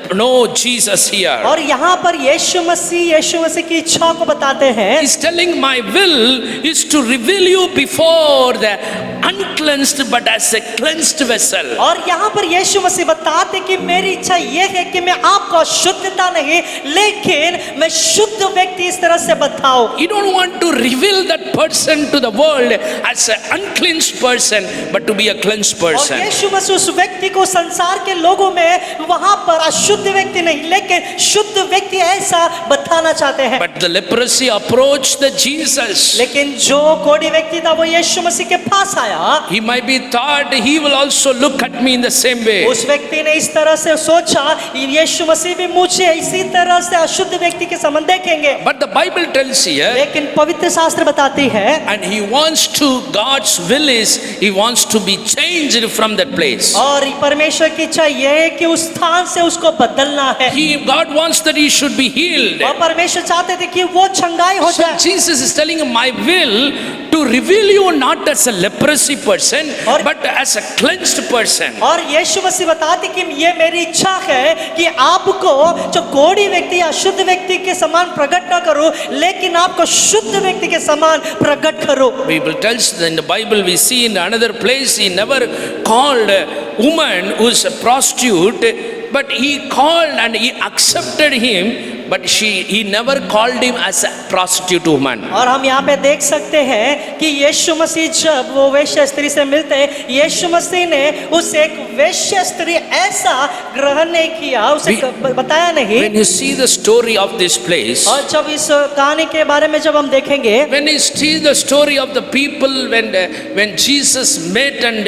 Jesus here. और यहाँ पर यीशु मसीह की इच्छा को बताते हैं। He's telling my will is to reveal you before the uncleansed but as a cleansed vessel. और यहाँ पर यीशु मसीह बताते कि मेरी इच्छा ये है कि मैं आपको शुद्धता नहीं लेकिन मैं शुद्ध व्यक्ति इस तरह से बताऊं। You don't want to reveal that person to the world as an uncleansed person but to be a cleansed और person. यीशु मसीह उस व्यक्ति को संसार के लोगों में वहां पर अशुद्ध व्यक्ति नहीं लेकिन शुद्ध व्यक्ति ऐसा बताना चाहते हैं। But the leprosy approached the Jesus. लेकिन जो कोढ़ी व्यक्ति था वो यीशु मसीह के पास आया। He might be thought he will also look at me in the same way. उस व्यक्ति ने इस तरह से सोचा यीशु मसीह भी मुझे इसी तरह से अशुद्ध व्यक्ति के समान देखेंगे। But the Bible tells here, लेकिन पवित्र शास्त्र बताती है and he wants to, God's will is, he wants to be changed from that place. और परमेश्वर की इच्छा यह है कि उस स्थान से उसको बदलना है। God wants that he should be healed. और परमेश्वर चाहते थे कि वो चंगाई हो So जाए। Jesus is telling him, my will to reveal you not as a leprosy person, और- but as a cleansed person. और यीशु मसीह बताते कि ये मेरी इच्छा है कि आपको जो कोढ़ी व्यक्ति या अशुद्ध व्यक्ति के समान प्रकट न करूं लेकिन आपको शुद्ध व्यक्ति के समान प्रकट करूं। Bible tells in the Bible we see in another place he never called a woman who is a prostitute, but he called and he accepted him, but he never called him as a prostitute woman. और हम यहाँ पे देख सकते हैं कि यीशु मसीह जब वो वेश्या स्त्री से मिलते हैं यीशु मसीह ने उस एक वेश्या स्त्री ऐसा ग्रहण नहीं किया, उसे बताया नहीं। When you see the story of this place, और जब इस कहानी के बारे में जब हम देखेंगे, when you see the story of the people when Jesus met and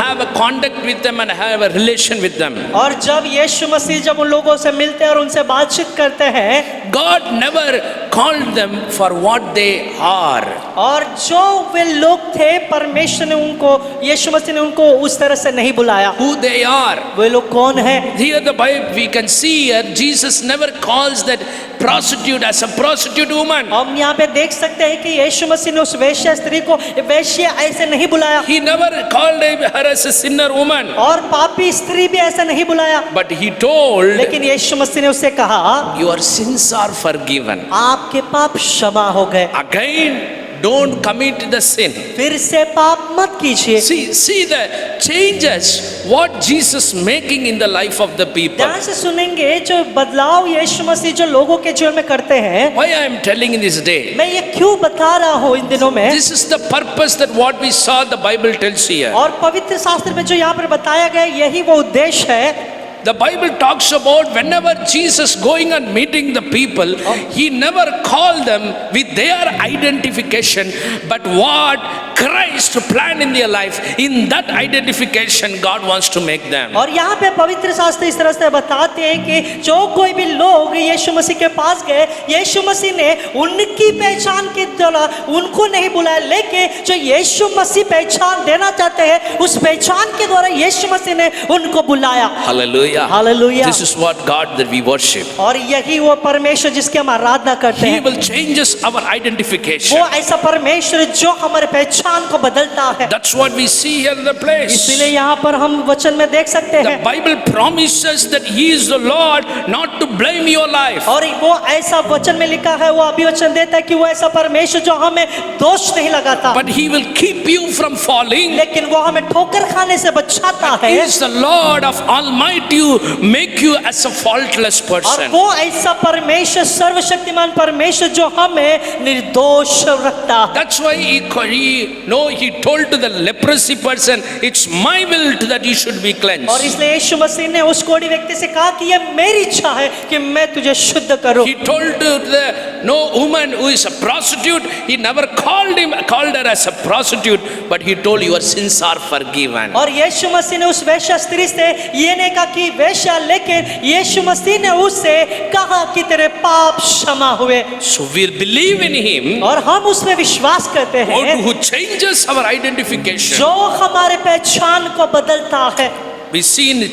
have a contact with them and have a relation with them, और जब यीशु मसीह जब उन लोगों से मिलते हैं और उनसे बातचीत करते हैं, God never called them for what they are. और जो वे लोग थे परमेश्वर ने उनको यीशु मसीह ने उनको उस तरह से नहीं बुलाया। Who they are. वे लोग कौन हैं? Here the Bible we can see here Jesus never calls that prostitute as a prostitute woman. हम यहाँ पे देख सकते हैं कि यीशु मसीह ने उस वेश्या स्त्री को वेश्या ऐसे नहीं बुलाया He never called her as a sinner woman. और पापी स्त्री भी ऐसा नहीं बुलाया, But he told, लेकिन यीशु मसीह ने उससे कहा your sins are forgiven. आपके पाप क्षमा हो गए, Again, don't commit the sin. फिर से पाप मत कीजिए। See the changes what Jesus making in the life of the people. ध्यान से सुनेंगे जो बदलाव यीशु मसीह जो लोगों के जीवन में करते हैं। Why I am telling in this day? मैं ये क्यों बता रहा हूँ इन दिनों में? This is the purpose that what we saw the Bible tells here. और पवित्र शास्त्र में जो यहाँ पर बताया गया यही वो उद्देश्य है। The Bible talks about whenever Jesus going and meeting the people, he never called them with their identification, but what Christ planned in their life. In that identification, God wants to make them. और यहाँ पे पवित्र शास्त्र इस तरह से बताते हैं कि जो कोई भी लोग यीशु मसीह के पास गए, यीशु मसीह ने उनकी पहचान के द्वारा उनको नहीं बुलाया, लेकिन जो यीशु मसीह पहचान देना चाहते हैं उस पहचान के द्वारा यीशु मसीह ने उनको बुलाया। Hallelujah. Hallelujah. This is what God that we worship. और यही वो परमेश्वर जिसकी हम आराधना करते He हैं, will change us our identification. वो ऐसा परमेश्वर जो हमारे पहचान को बदलता है। That's what we see here in the place. इसीलिए यहाँ पर हम वचन में देख सकते The हैं, Bible promises that He is the Lord, not to blame your life. और वो ऐसा वचन में लिखा है, वो अभिवचन देता है कि वो ऐसा परमेश्वर जो हमें दोष नहीं लगाता, But He will keep you from falling. लेकिन वो हमें ठोकर खाने से बचाता He है। is the Lord of Almighty, make you as a faultless और person. वो ऐसा परमेश्वर, सर्वशक्तिमान परमेश्वर जो हमें निर्दोष रखता है। That's why he told to the leprosy person, it's my will that you should be और cleansed. इसलिए यीशु मसीह ने उस कोढ़ी व्यक्ति से कहा कि ये मेरी इच्छा है कि मैं तुझे शुद्ध करूं। He told to the woman who is a prostitute, he never called her as a prostitute, but he told your sins are forgiven. और यीशु मसीह ने उस वेश्या स्त्री से ये नहीं कहा कि वेश्या, लेकिन यीशु मसीह ने उससे कहा कि तेरे पाप क्षमा हुए। So we believe in Him, और हम उसमें विश्वास करते हैं who changes our identification. जो हमारे पहचान को बदलता है। We see in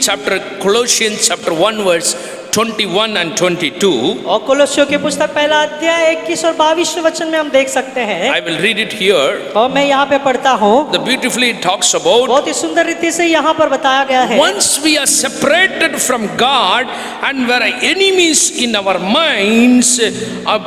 Colossians chapter 1 verse 21 and 22. और कोलोसियों की पुस्तक पहला अध्याय 21 और 22 वचन में हम देख सकते हैं, I will read it here. और मैं यहाँ पे पढ़ता हूँ। The beautifully it talks about बहुत ही सुंदर रीति से यहाँ पर बताया गया है, once we are separated from God and were enemies in our minds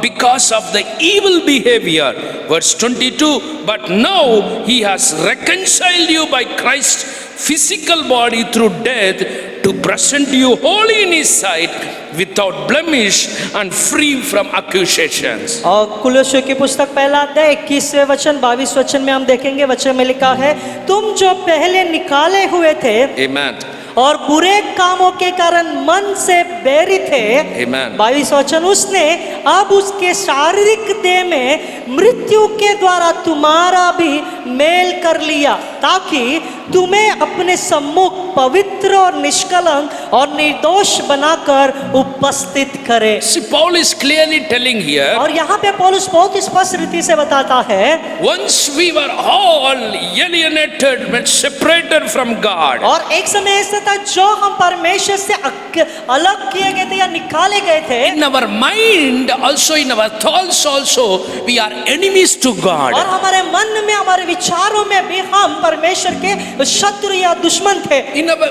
because of the evil behavior. Verse 22, but now He has reconciled you by Christ's physical body through death to present you holy in His sight, without blemish and free from accusations. और कुलोसियों की पुस्तक पहला अध्याय 21 वचन 22 वचन में हम देखेंगे, वचन में लिखा है, तुम जो पहले निकाले हुए थे Amen. और बुरे कामों के कारण मन से बैरी थे। Amen. 22 वचन, उसने अब उसके शारीरिक देह में मृत्यु के द्वारा तुम्हारा भी मेल कर लिया, ताकि तुम्हें अपने सम्मुख पवित्र और निष्कलंक और निर्दोष बनाकर उपस्थित करे। See, Paul is clearly telling here, और यहाँ पे पौलुस बहुत स्पष्ट रीति से बताता है, once we were all alienated and separated from God, और एक समय ऐसा था जो हम परमेश्वर से अलग किए गए थे या निकाले गए थे, in our mind also, in our thoughts also, we are enemies to God. और हमारे मन में, हमारे विचारों में भी हम परमेश्वर के शत्रु या दुश्मन थे।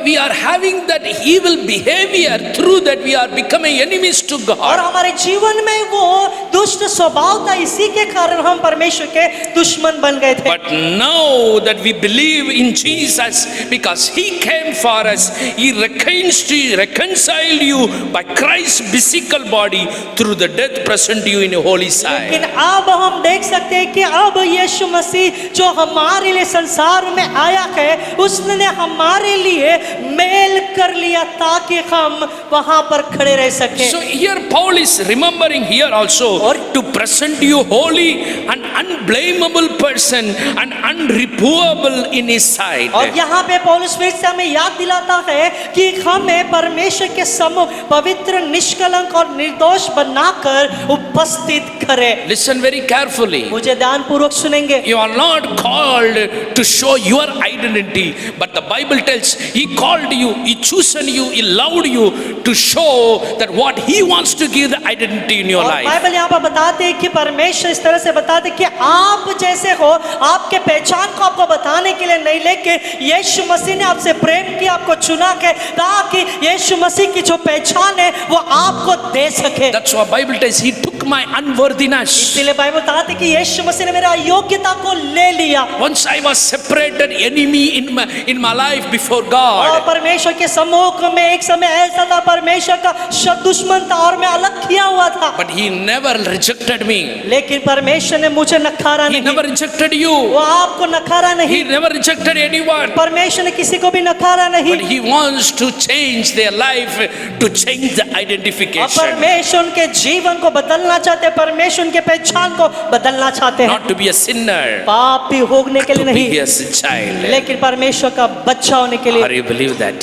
We are having that evil behavior, through that we are becoming enemies to और God. हमारे जीवन में वो दुष्ट स्वभाव था, इसी के कारण हम परमेश्वर के दुश्मन बन गए थे। But now that we believe in Jesus, because He came for us, He reconciled you by Christ's physical body through the death, present you in a holy sight. लेकिन अब हम देख सकते हैं कि अब यीशु मसीह जो हमारे लिए संसार में आया है, उसने हमारे लिए मेल कर लिया ताकि हम वहां पर खड़े रह सकें। So here Paul is remembering here also to present you holy and unblameable person and unreprovable in His sight. और यहाँ पे पौलुस फिर से हमें याद दिलाता है कि हमें परमेश्वर के सम्मुख पवित्र, निष्कलंक और निर्दोष बनाकर उपस्थित करे। Listen very carefully. मुझे ध्यानपूर्वक सुनेंगे। You are not called to show your identity, but the Bible tells He called you, He chosen you, He loved you to show that what He wants to give the identity in your और life. Bible यहाँ पर बताते हैं कि परमेश्वर इस तरह से बताते कि आप जैसे हो, आपके पहचान को आपको बताने के लिए नहीं, लेकिन यीशु मसीह ने आपसे प्रेम किया, आपको चुना है ताकि यीशु मसीह की जो पहचान है वो आपको दे सके। That's why Bible tells He took my unworthiness. इसीलिए बाइबल बताती है कि यीशु मसीह ने मेरा अयोग्यता को ले लिया। Once I was separated enemy in my life before और God. परमेश्वर के सम्मुख में एक समय ऐसा था, परमेश्वर का दुश्मन था और मैं अलग किया हुआ था। But He never rejected me. लेकिन परमेश्वर ने मुझे नकारा He नहीं। never rejected वो you. आपको नकारा He नहीं। never rejected anyone. परमेश्वर ने किसी को भी नकारा नहीं। But He wants to change their life, to change the और identification. परमेश्वर उनके जीवन को बदलना चाहते हैं, परमेश्वर उनके पहचान को बदलना चाहते हैं। Not to be a sinner, पापी होने के लिए to be नहीं, His child. लेकिन परमेश्वर का बच्चा होने के लिए। Are you believe that?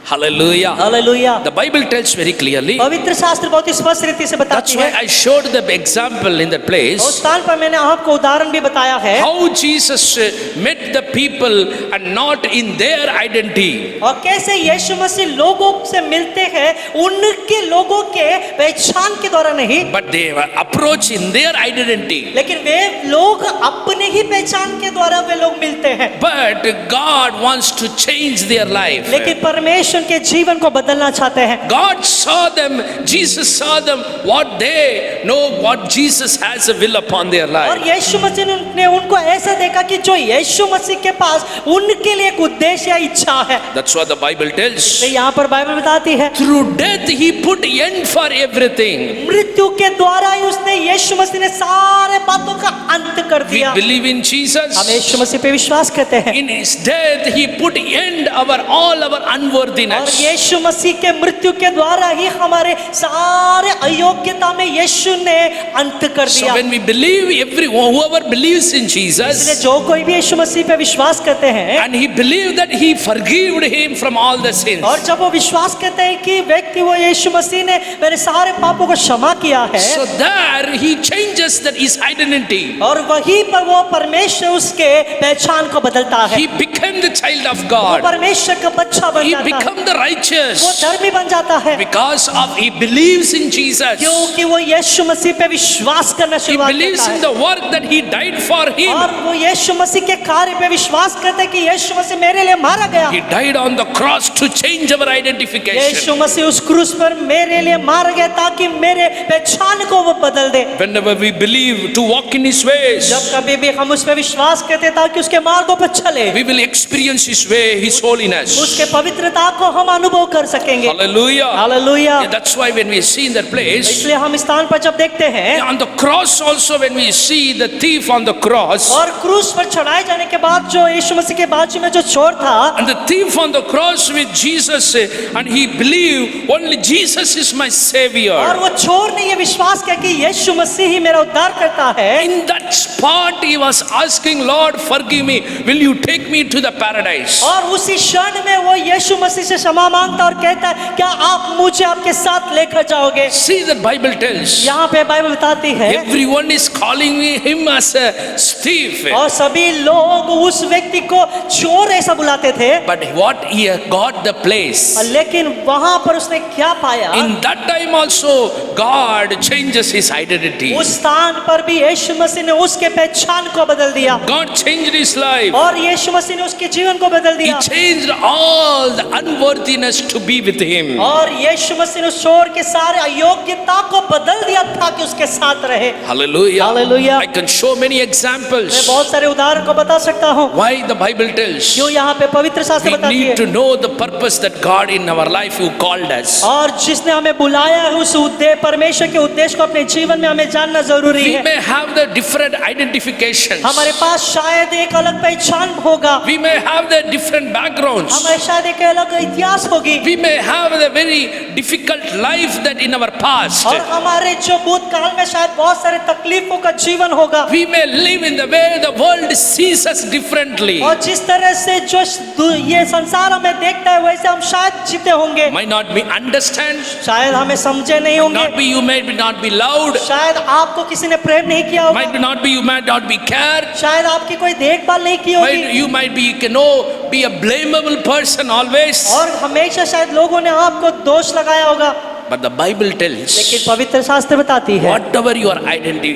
Hallelujah. Hallelujah. The Bible tells very clearly. पवित्र शास्त्र बहुत स्पष्ट रीति से That's बताती why है। I showed the example in that उस place. स्थान पर मैंने आपको उदाहरण भी बताया है। How Jesus met the people and not in their identity. और कैसे यीशु मसीह लोगों से मिलते हैं, उनके लोगों के पहचान के द्वारा नहीं, But they were approached in their identity. लेकिन वे लोग अपने ही पहचान के द्वारा वे लोग मिलते हैं। But God wants to change their life. लेकिन परमेश्वर के जीवन को बदलना चाहते हैं। God saw them, Jesus saw them, what they know, what Jesus has a will upon their और life. यीशु मसीह ने उनको ऐसा देखा कि जो यीशु मसीह के पास उनके लिए एक उद्देश्य या इच्छा है। That's what the Bible तो tells. यहाँ पर बाइबल बताती है, Through death He put end for everything. मृत्यु के द्वारा ही उसने यीशु मसीह ने सारे बातों का अंत कर We दिया। believe in हम Jesus. यीशु मसीह पे विश्वास करते हैं। In His death He put end all our और unworthiness. यीशु मसीह के मृत्यु के द्वारा ही हमारे सारे अयोग्यता में यीशु ने अंत कर So दिया। when we believe, whoever believes in इसलिए Jesus, जो कोई भी यीशु मसीह पे विश्वास करते हैं, and he believed that He forgave him from all the sins. और जब वो विश्वास करते हैं कि व्यक्ति वो यीशु मसीह ने मेरे सारे पापों को क्षमा किया है, So there He changes that his identity. और वहीं पर वो परमेश्वर उसके पहचान को बदलता है। He became the child of वो God. परमेश्वर का बच्चा बन He जाता है, became the वो righteous धर्मी बन जाता है, because of he believes in Jesus. क्योंकि वो यीशु मसीह पे विश्वास करना He शुरुआत believes करता in है। the work that He died for him. और वो यीशु मसीह के कार्य पे विश्वास करते हैं कि यीशु मसीह मेरे लिए मारा गया। He died on the cross to change our identification. यीशु मसीह उस क्रूस पर मेरे लिए मारा गया ताकि मेरे पहचान को वो बदल दे। Whenever we believe to walk in His ways, जब कभी भी हम उस पर विश्वास करते हैं ताकि उसके मार्गों पर चले, we will experience His way, His holiness. उसके पवित्रता को हम अनुभव कर सकेंगे। Hallelujah. Hallelujah. Yeah, that's why when we see in that place, इसलिए हम स्थान पर जब देखते हैं, on the cross also, when we see the thief on the cross, और क्रूस पर चढ़ाए जाने के बाद जो यीशु मसीह के बाजू में जो चोर था, and the thief on the cross with Jesus, and he believed only Jesus is my और savior. वो चोर ने ये विश्वास किया कि यीशु मसीह ही मेरा उद्धार करता है। In that spot he was asking, Lord, forgive me, will you take me to the paradise? और उसी क्षण में वो यीशु मसीह से क्षमा मांगता और कहता है, क्या आप मुझे आपके साथ लेकर जाओगे? See, the Bible tells यहाँ पे बाइबल बताती है, everyone is calling him as a thief, और सभी लोग उस व्यक्ति को चोर ऐसा बुलाते थे, but what he got the place. लेकिन वहां पर उसने क्या पाया? In that time also God changes his identity. उस स्थान पर भी यीशु मसीह ने उसके पहचान को बदल दिया, God changed his life. और यीशु मसीह ने उसके जीवन को बदल He दिया, changed all the unworthiness to be with him. और यीशु मसीह ने उस चोर के सारे अयोग्यता को बदल दिया ताकि उसके साथ रहे। Hallelujah. Hallelujah. I can show many मैं examples बहुत सारे उदाहरण को बता सकता हूँ। why the Bible tells क्यों यहाँ पे पवित्र शास्त्र we बताती need to है, know the purpose that God in our life who called us. और जिसने हमें बुलाया है उस उद्देश्य, परमेश्वर के उद्देश्य को अपने जीवन में हमें जानना जरूरी We है। may have the different identifications. हमारे पास शायद एक अलग पहचान होगा, We may have the different backgrounds. हमारे शायद एक अलग इतिहास होगी, We may have the very difficult life that in our past. और हमारे जो भूतकाल में शायद बहुत सारे तकलीफों का जीवन होगा, We may live in the way the world sees us differently. और जिस तरह से जो ये संसार हमें देखता है वैसे हम शायद जीते होंगे, Might not be understand. शायद हमें समझे नहीं होंगे, Not be you may not be loved. शायद आपको किसी ने प्रेम नहीं किया होगा, Might not be you might not be cared. शायद आपकी कोई देखभाल नहीं की होगी, You might be be a blamable person always. और हमेशा शायद लोगों ने आपको दोष लगाया होगा। But the Bible tells लेकिन पवित्र शास्त्र बताती है, whatever your identity,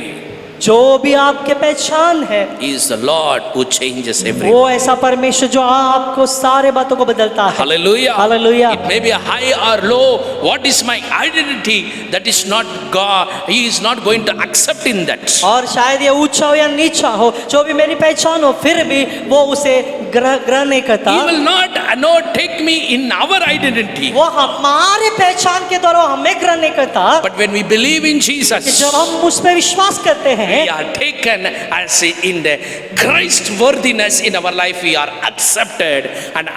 जो भी आपके पहचान है, He is the Lord who changes everything. वो ऐसा परमेश्वर जो आपको सारे बातों को बदलता है। Hallelujah. Hallelujah. It may be high or low. What is my identity? That is not God. He is not going to accept in that. और शायद ये ऊंचा हो या नीचा हो, जो भी मेरी पहचान हो, फिर भी वो उसे ग्रहण नहीं करता। He will not take me in our identity. वो हमारे पहचान के द्वारा हमें ग्रहण नहीं करता। But when we believe in कि Jesus, जब हम उस पर विश्वास करते हैं, we are taken as in the Christ worthiness in our life. We are accepted and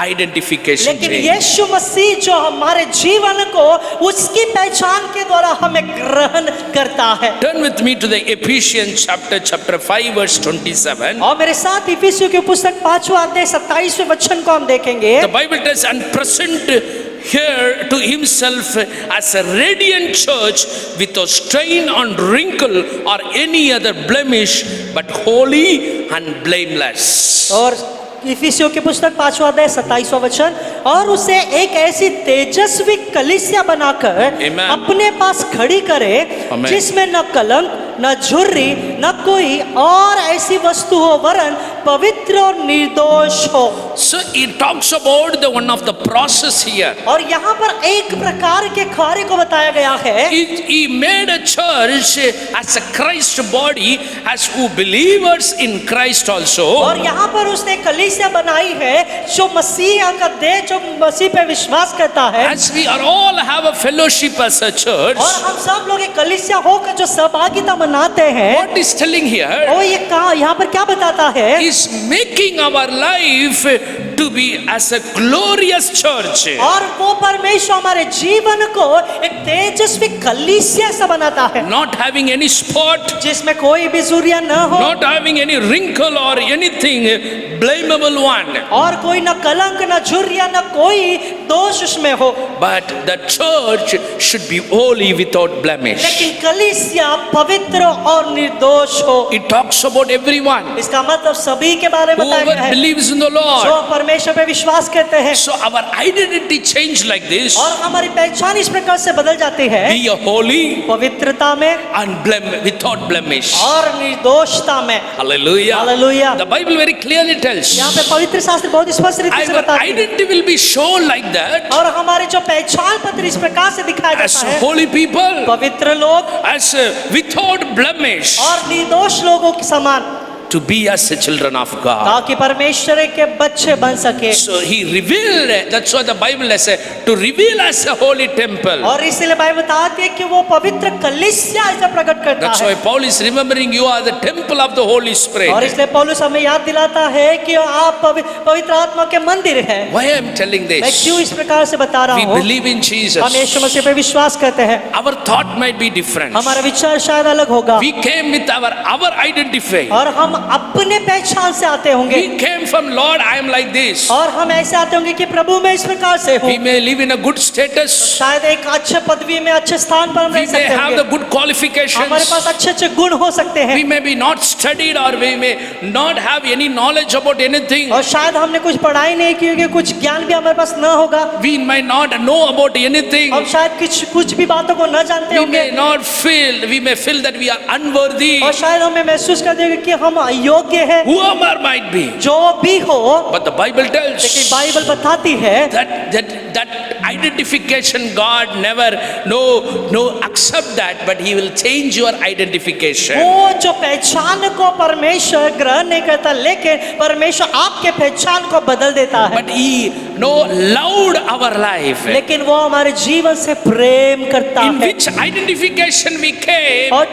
identification लेकिन change. यीशु मसीह जो हमारे जीवन को उसकी पहचान के द्वारा हमें ग्रहण करता है। Turn with me to the Ephesians chapter 5 verse 27. और मेरे साथ इफिसियों की पुस्तक 5वां अध्याय 27वें वचन को हम देखेंगे। The Bible tells and present here to himself as a radiant church without stain or wrinkle or any other blemish, but holy and blameless. और इफिसियों की पुस्तक 5वां अध्याय 27वां वचन, और उसे एक ऐसी तेजस्वी कलीसिया बनाकर Amen. अपने पास खड़ी करे, Amen. जिसमें न कलंक न झुर्री न कोई और ऐसी वस्तु हो, वरन पवित्र और निर्दोष हो। So he talks about the one of the process here. और यहाँ पर एक प्रकार के कार्य को बताया गया है। He made a church as a Christ body, as who believers in Christ also. और यहाँ पर उसने कलीसिया बनाई है जो मसीह का देह, जो मसीह पे विश्वास करता है। As we are all have a fellowship as a church. और हम सब लोग एक कलीसिया होकर जो सहभागिता मनाते हैं। What is telling here? और ये कहा यहाँ पर क्या बताता है? Is making our life to be as a glorious church. और वो परमेश्वर हमारे जीवन को एक तेजस्वी कलीसिया सा बनाता है, Not having any spot, जिसमें कोई भी झुर्रियां न हो, not having any wrinkle or anything blamable one. और कोई न कलंक न झुर्रियां न कोई दोष उसमें हो। But the church should be holy without blemish. लेकिन कलीसिया पवित्र और निर्दोष हो। It talks about everyone इसका मतलब सभी के बारे में बताया whoever गया है believes in the जो Lord. परमेश्वर पे विश्वास करते हैं। So our identity change like this. और हमारी पहचान इस प्रकार से बदल जाती है, Be a holy पवित्रता में and without blemish. और निर्दोषता में। Hallelujah. Hallelujah. The Bible very clearly tells. यहाँ पे पवित्र शास्त्र बहुत स्पष्ट रीति से Our बताती है, identity will be shown like that और हमारे जो पहचान पत्र इस प्रकार से दिखाया as जाता है, holy people, पवित्र लोग as without blemish, और निर्दोष लोगों के समान, to be as the children of God. ताकि परमेश्वर के बच्चे बन सके। So he revealed, that's why the Bible says, to reveal as a holy temple. और इसलिए बाइबल बताती है कि वो पवित्र कलीसिया ऐसा प्रकट करता That's है। why Paul is remembering you are the temple of the Holy और Spirit. इसलिए पौलुस हमें याद दिलाता है कि आप पवित्र आत्मा के मंदिर हैं। Why I am telling मैं this? क्यों इस प्रकार से बता रहा We हूँ? believe in हम Jesus. यीशु मसीह पे विश्वास करते हैं। Our thought might be different. हमारा विचार शायद अलग होगा, We came with our identity. और हम अपने पहचान से आते होंगे, We came from Lord, I am like this. और हम ऐसे आते होंगे कि प्रभु मैं इस प्रकार से हूँ। We may live in a good status. शायद एक अच्छे पदवी में, अच्छे स्थान पर हम We रह may सकते have the होंगे। good हमारे qualifications. पास अच्छे अच्छे गुण हो सकते हैं, We may be not studied or we may not have any knowledge about anything. और शायद हमने कुछ पढ़ाई नहीं की होगी, कुछ ज्ञान भी हमारे पास न होगा। We might not know about anything. हम शायद कुछ भी बातों को न जानते We होंगे, may not feel, we may feel that we are unworthy. और शायद हमें महसूस करते होंगे कि हम अयोग्य हैं। Whoever might be. जो भी हो, But the Bible लेकिन tells बाइबल बताती है that identification, God never accept that, but He will change your identification. वो जो पहचान को परमेश्वर ग्रहण नहीं करता, लेकिन परमेश्वर आपके पहचान को बदल देता है। But He loved our life. लेकिन वो हमारे जीवन से प्रेम करता In है, which identification we came, और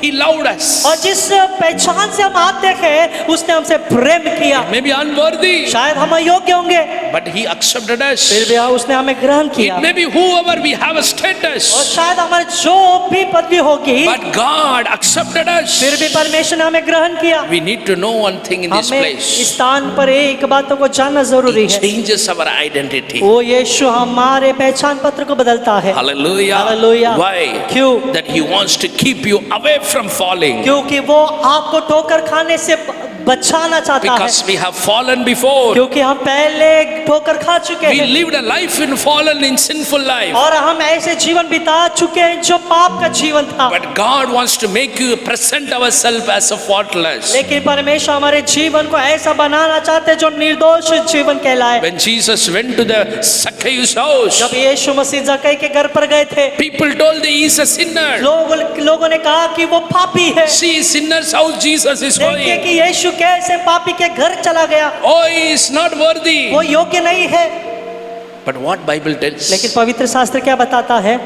He loved us. और जिस पहचान से हम आते हैं उसने हमसे प्रेम किया। Maybe unworthy, शायद हम अयोग्य होंगे, but He accepted us. फिर भी उसने हमें ग्रहण किया। It may be whoever we have a और status, शायद हमारे जो भी पदवी होगी, but God accepted us. फिर भी परमेश्वर ने हमें ग्रहण किया। We need to know one thing in this हमें place. इस स्थान पर एक बातों को जानना जरूरी He है, changes our identity. वो यीशु हमारे पहचान पत्र को बदलता है। Hallelujah. Hallelujah. Why? क्यों? That He wants to keep you away from falling. क्योंकि वो आपको ठोकर खाने से बचाना चाहता है, because we have fallen before. क्योंकि हम पहले ठोकर खा चुके We हैं lived a life in fallen, in sinful life. और हम ऐसे जीवन बिता चुके हैं जो पाप का जीवन था। But God wants to make you present ourselves as a faultless. लेकिन परमेश्वर हमारे जीवन को ऐसा बनाना चाहते हैं जो निर्दोष जीवन कहलाए। When Jesus went to the Zacchaeus house, जब यीशु मसीह जक्कई के घर पर गए थे, people told that he is a sinner. लोगों ने कहा कि वो पापी है। See, sinner's house Jesus is देखिए going. कि यीशु कैसे पापी के घर चला गया, Oh, he is not worthy. वो योग्य नहीं है। But what Bible tells? लेकिन पवित्र शास्त्र क्या बताता है?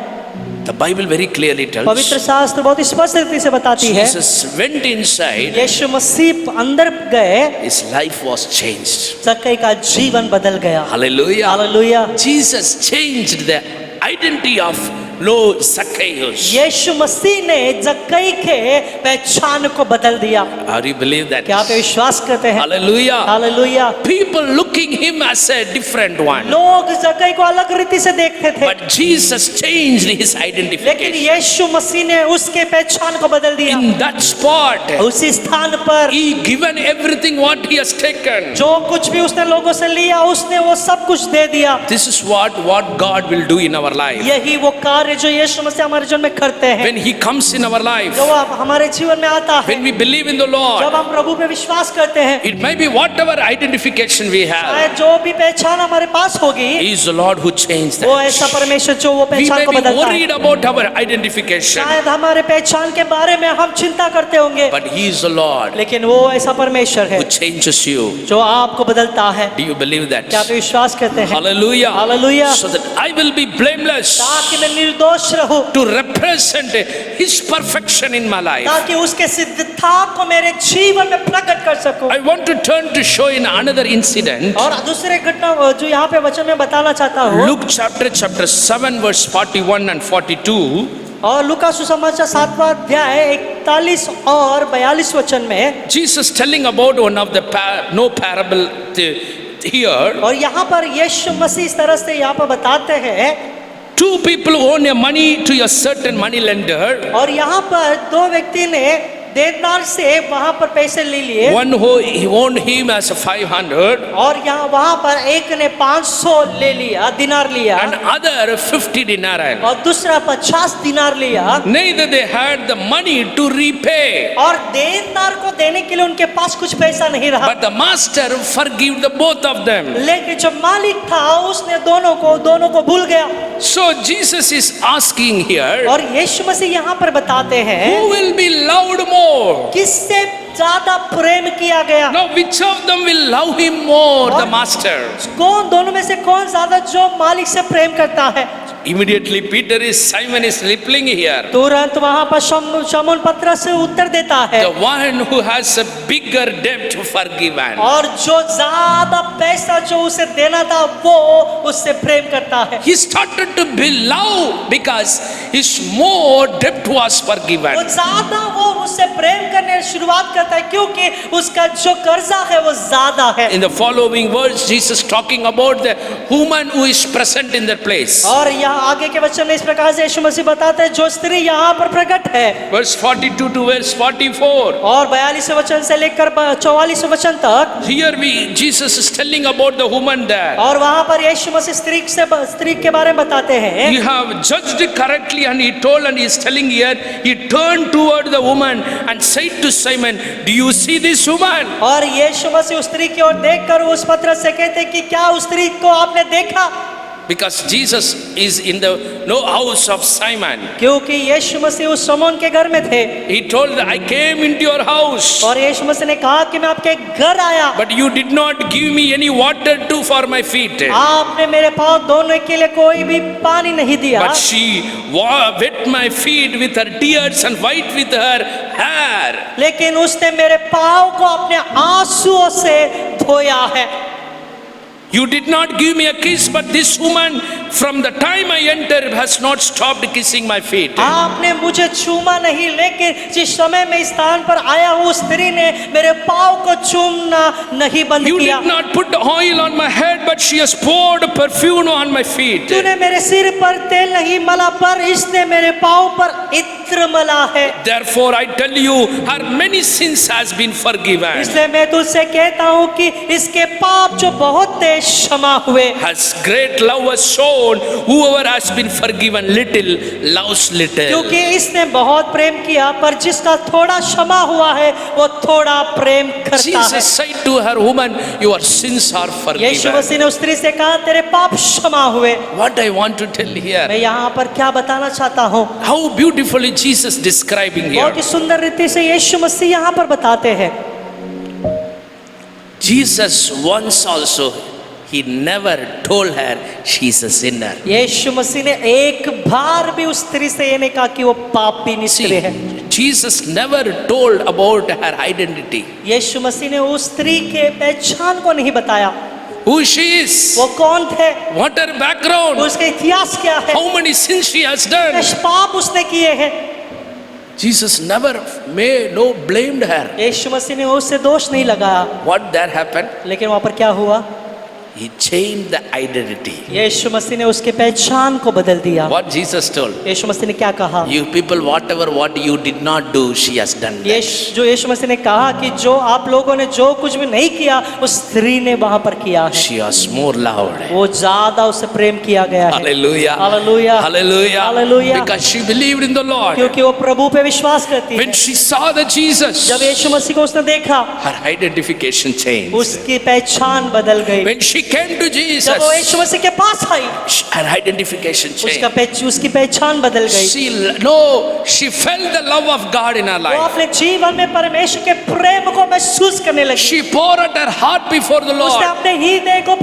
The Bible very clearly tells. पवित्र शास्त्र बहुत स्पष्ट रीति से बताती है, Jesus went inside. यीशु मसीह अंदर गए, His life was changed. जक्कई का जीवन बदल गया। Hallelujah. Hallelujah. Jesus changed the identity of no Zacchaeus. यीशु मसीह ने जक्कई के पहचान को बदल दिया। How do you believe that? क्या आप विश्वास करते हैं? Hallelujah. Hallelujah. People looking him as a different one. लोग जक्कई को अलग रीति से देखते थे, But Jesus changed his लेकिन identification. यीशु मसीह ने उसके पहचान को बदल दिया। In that spot, उसी स्थान पर he given everything what he has taken. जो कुछ भी उसने लोगों से लिया, उसने वो सब कुछ दे दिया। This is what God will do in our life. यही वो कार्य जो यीशु मसीह हमारे जीवन में करते हैं। When he comes in our life, जो अब हमारे जीवन में आता है, when we believe in the Lord, जब हम प्रभु पे विश्वास करते हैं, it may be whatever identification we have. शायद जो भी पहचान हमारे पास होगी, He is the Lord who changed वो ऐसा that. परमेश्वर जो वो We पहचान may को be बदलता है। worried about our identification, शायद हमारे पहचान के बारे में हम चिंता करते होंगे, but He is the Lord लेकिन वो ऐसा परमेश्वर है who changes you. जो आपको बदलता है। Do you believe that? क्या आप विश्वास करते हैं? Hallelujah. Hallelujah. So that I will be blameless ताकि मैं निर्दोष रहूं, to represent His perfection in my life. ताकि उसके सिद्धता को मेरे जीवन में प्रकट कर सकूं। I want to turn to show in another incident. और दूसरे घटना जो यहाँ पे वचन में बताना चाहता हूँ, Luke chapter 7 verse 41 and 42. और लूका सुसमाचार 7वां अध्याय 41 और 42 वचन में Jesus telling about one of the no parable here. और यहाँ पर यीशु मसीह इस तरह से यहाँ पर बताते हैं, Two people own a money to a certain money lender. और यहाँ पर दो व्यक्ति ने देनदार से वहाँ पर पैसे ले लिए, One who he owned him as a 500 और यहाँ वहाँ पर एक ने 500 ले लिया, दिनार लिया, and other 50 denarii. और दूसरा 50 दिनार लिया, Neither they had the money to repay, और देनदार को देने के लिए उनके पास कुछ पैसा नहीं रहा। but the master forgave the both of them. लेकिन जो मालिक था उसने दोनों को भूल गया। So Jesus is asking here, और यीशु मसीह यहाँ पर बताते हैं, who will be loved more? किससे ज्यादा प्रेम किया गया? Now which of them will love him more? The master. कौन दोनों में से कौन ज्यादा जो मालिक से प्रेम करता है? Immediately Simon is replying here. तुरंत वहां पर शमून पत्र से उत्तर देता है, The one who has a bigger debt forgiven. और जो ज्यादा पैसा जो उसे देना था वो उससे प्रेम करता है। He started to be loved because his more debt was वो forgiven. ज्यादा वो उससे प्रेम करने शुरुआत करता है क्योंकि उसका जो कर्जा है वो ज्यादा है। In the following words, Jesus talking about the woman who is present in that place. और यहाँ आगे के वचन में इस प्रकार से यीशु मसीह बताते हैं, जो स्त्री यहाँ पर प्रकट है, Verse 42 to verse 44. और 42 वचन से लेकर 44 वचन तक, Here Jesus is telling about the woman there. और वहां पर यीशु मसीह स्त्री के बारे में बताते हैं। You have judged correctly, and he told, and he is telling here, he turned toward the woman and said to Simon, do you see this woman? और यीशु मसीह उस स्त्री की ओर देखकर उस पत्र से कहते हैं कि क्या उस स्त्री को आपने देखा? Because Jesus is in the house of Simon. क्योंकि यीशु मसीह उस शमौन के घर में थे। He told, I came into your house, और यीशु मसीह ने कहा कि मैं आपके घर आया, but you did not give me any water too for my feet. आपने मेरे पाँव धोने के लिए कोई भी पानी नहीं दिया। But she wet my feet with her tears and white with her hair. लेकिन उसने मेरे पाँव को अपने आंसुओं से धोया है। You did not give me a kiss, but this woman from the time I entered, has not stopped kissing my feet. आपने मुझे चूमा नहीं, लेकिन जिस समय मैं इस स्थान पर आया हूँ, उस स्त्री ने मेरे पाँव को चूमना नहीं बंद You किया। did not put oil on my head, but she has poured perfume on my feet. तूने मेरे सिर पर तेल नहीं मला, पर इसने मेरे पाँव पर इत्र मला है। Therefore I tell you, her many sins has been forgiven. इसलिए मैं तुझसे कहता हूँ कि इसके पाप जो बहुत थे क्षमा हुए। Has great love was shown, whoever has been forgiven little loves little. क्योंकि इसने बहुत प्रेम किया, पर जिसका थोड़ा क्षमा हुआ है वो थोड़ा प्रेम करता है। Jesus said to her, woman, your sins are Yeshu forgiven. मसीह ने उस स्त्री से कहा, तेरे पाप क्षमा हुए। What I want to tell here, मैं यहाँ पर क्या बताना चाहता हूँ, how beautifully Jesus describing बहुत here. ही सुंदर रीति से यीशु मसीह यहाँ पर बताते हैं। Jesus once also, he never told her she's a sinner. यीशु मसीह ने एक बार भी उस स्त्री से ये नहीं कहा कि वो पापी स्त्री है। See, Jesus never told about her identity. यीशु मसीह ने उस स्त्री के पहचान को नहीं बताया, Who she is, वो कौन थे, what her background, उसका इतिहास क्या है, how many sins she has done. कितने पाप उसने किए हैं। Jesus never blamed her. यीशु मसीह ने उससे दोष नहीं लगाया, What there happened? लेकिन वहाँ पर क्या हुआ, He changed the identity. यीशु मसीह ने उसके पहचान को बदल दिया। What Jesus told, यीशु मसीह ने क्या कहा, you people, whatever what you did not do, she has done that. जो यीशु मसीह ने कहा कि जो आप लोगों ने जो कुछ भी नहीं किया, उस स्त्री ने वहां पर किया है। She was more loved. वो ज्यादा उससे प्रेम किया गया है। Hallelujah. Hallelujah, Hallelujah. Hallelujah. Because she believed in the Lord. क्योंकि वो प्रभु पे विश्वास करती है। When she saw the Jesus, जब यीशु मसीह को उसने देखा, her identification changed. उसकी पहचान बदल गई। When she came to Jesus, जब वो यीशु मसीह के पास आई, her identification changed. उसकी पहचान बदल गई। She felt the love of God in her वो life. अपने जीवन में परमेश्वर के प्रेम को महसूस करने लगी। She poured out her heart before the उसने Lord. अपने हृदय को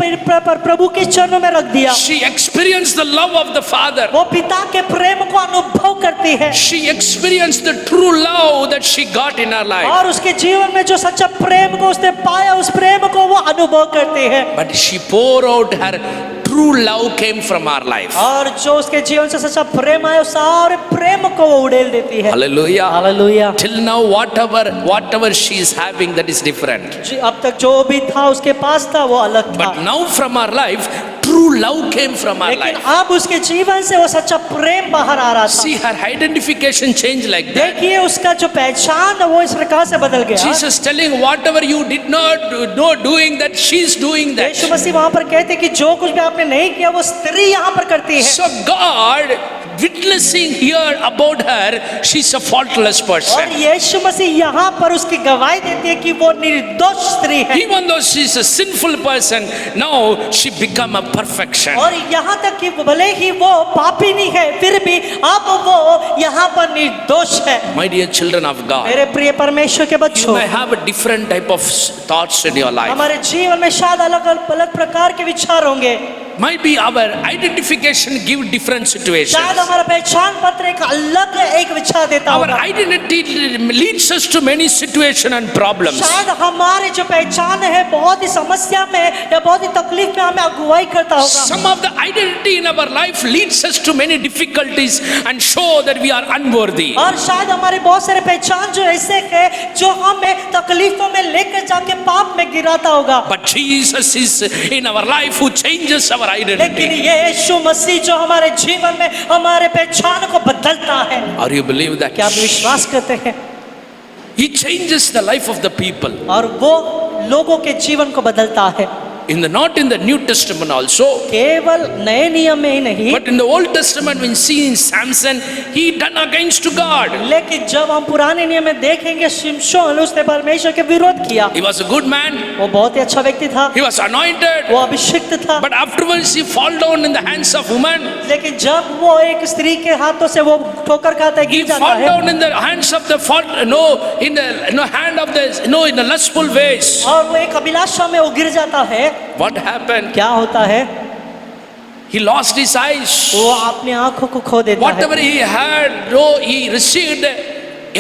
प्रभु के चरणों में रख दिया। She experienced the love of the Father. वो पिता के प्रेम को अनुभव करती है, She experienced the true love that she got in her life. और उसके जीवन में जो सच्चा प्रेम को उसने पाया, उस प्रेम को वो अनुभव करती है। But she poured out her true love came from her life. और जो उसके जीवन से सच्चा प्रेम आया, उस सारे प्रेम को वो उड़ेल देती है। Hallelujah. Hallelujah. Till now, whatever she is having, that is different. अब तक जो भी था उसके पास था, वो अलग था, But now from her life, true love came from her लेकिन life. अब उसके जीवन से वो सच्चा प्रेम बाहर आ रहा था। See, her identification changed like that. देखिए उसका जो पहचान है वो इस प्रकार से बदल गया। Jesus telling whatever you did not do, doing that, she's doing that. यीशु मसीह वहां पर कहते कि जो कुछ भी आपने नहीं किया, वो स्त्री यहाँ पर करती है। So God witnessing here about her, she's a faultless और person. यीशु मसीह यहाँ पर उसकी गवाही देती है कि वो निर्दोष स्त्री है। Even though she's a sinful person, now she become a perfection. और यहाँ तक कि भले ही वो पापी नहीं है, फिर भी अब वो यहाँ पर निर्दोष है। My dear children of God, मेरे प्रिय परमेश्वर के you बच्चों, may have a different type of thoughts in your life. हमारे जीवन में शायद अलग अलग प्रकार के विचार होंगे। Might be our identification give different situations. शायद हमारा पहचान पत्र एक अलग एक विचार देता Our होगा। identity leads us to many situations and problems. शायद हमारे जो पहचान है बहुत ही समस्या में या बहुत ही तकलीफ में हमें अगुवाई करता होगा। Some of the identity in our life leads us to many difficulties and show that we are unworthy. और शायद हमारे बहुत सारे पहचान जो ऐसे है जो हमें तकलीफों में लेकर जाके पाप में गिराता होगा। But Jesus is in our life who changes our लेकिन identity. ये यीशु मसीह जो हमारे जीवन में हमारे पहचान को बदलता है। Or you believe that? क्या आप विश्वास करते हैं? He changes the life of the people. और वो लोगों के जीवन को बदलता है। Not in the New Testament also, केवल नए नियम में ही नहीं, but in the Old Testament when seeing Samson, he done against God. लेकिन जब हम पुराने नियम में देखेंगे शिमशोन, उसने परमेश्वर के विरोध किया। He was a good man. वो बहुत ही अच्छा व्यक्ति था, He was anointed. वो अभिषिक्त था। But afterwards he fall down in the hands of woman. लेकिन जब वो एक स्त्री के हाथों से वो ठोकर खाता है, He गिर जाता fall है, down in the hands of the in the lustful ways. और वो एक अभिलाषा में वो गिर जाता है। What happened? क्या होता है? He lost his eyes. वो अपनी आंखों को खो देता है। Whatever he had, he received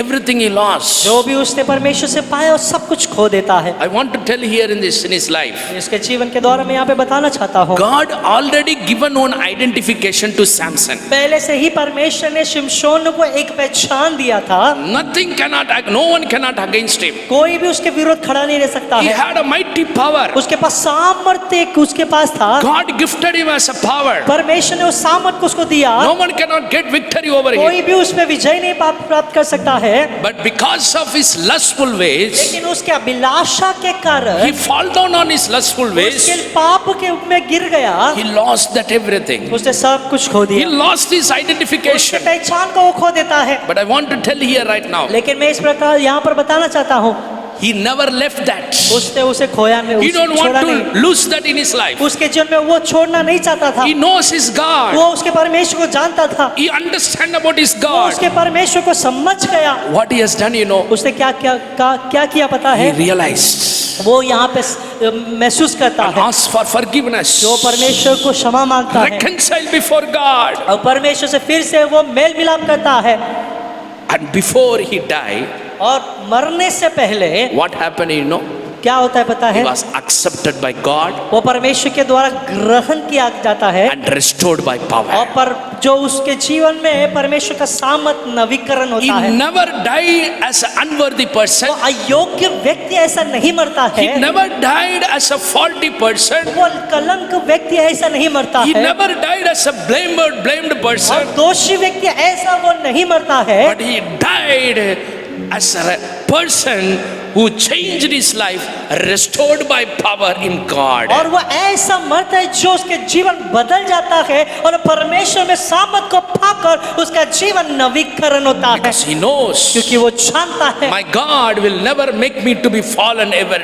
everything he lost. जो भी उसने परमेश्वर से पाया, वो सब कुछ खो देता है। I want to tell here in his life, इसके जीवन के द्वारा मैं यहाँ पे बताना चाहता हूँ, God already given one identification to Samson. पहले से ही परमेश्वर ने शिमशोन को एक पहचान दिया था। Nothing cannot, no one cannot against him. कोई भी उसके विरोध खड़ा नहीं रह सकता He है। had a mighty power. उसके पास सामर्थ्य उसके पास था। God gifted him as a power. परमेश्वर ने उस सामर्थ्य को उसको दिया। No one cannot get victory over him. कोई भी उसमें विजय नहीं प्राप्त कर सकता है। But because of his lustful ways, लेकिन उसके अभिलाषा के कारण he fall down on his lustful ways. उसके पाप के में गिर गया। He lost that everything. उसने सब कुछ खो He दिया। lost his उसके identification. पहचान को वो खो देता है। But I want to tell here right now, लेकिन मैं इस प्रकार यहाँ पर बताना चाहता हूँ, he never left that. उसने उसे खोया नहीं, He don't छोड़ा want नहीं। to lose that in his life. उसके जीवन में वो छोड़ना नहीं चाहता था। He knows his God. वो उसके परमेश्वर को जानता था। He understand about his वो God. उसके परमेश्वर को समझ गया। What he has done, you know, उसने क्या किया पता he है? realized वो यहाँ पे महसूस करता and है, asked for forgiveness. जो परमेश्वर को क्षमा मांगता है Reconcile before God. और परमेश्वर से फिर से वो मेल मिलाप करता है। And before he died, और मरने से पहले what happened, you know? क्या होता है पता He है? was accepted by God वो परमेश्वर के द्वारा ग्रहण किया जाता है and restored by और power. पर जो उसके जीवन में परमेश्वर का सामर्थ नवीकरण He होता है। never died as an unworthy person. वो अयोग्य व्यक्ति ऐसा नहीं मरता He है। never died as a faulty person. वो कलंक व्यक्ति ऐसा नहीं मरता He है। never died as a blamed और person. दोषी व्यक्ति ऐसा वो नहीं मरता है। But he died as a person who changed his life, restored by power in God. और वो ऐसा मरता है जो उसके जीवन बदल जाता है और परमेश्वर में सामर्थ को पाकर उसका जीवन नवीकरण होता है, Because he knows क्योंकि वो जानता है my God will never make me to be fallen ever.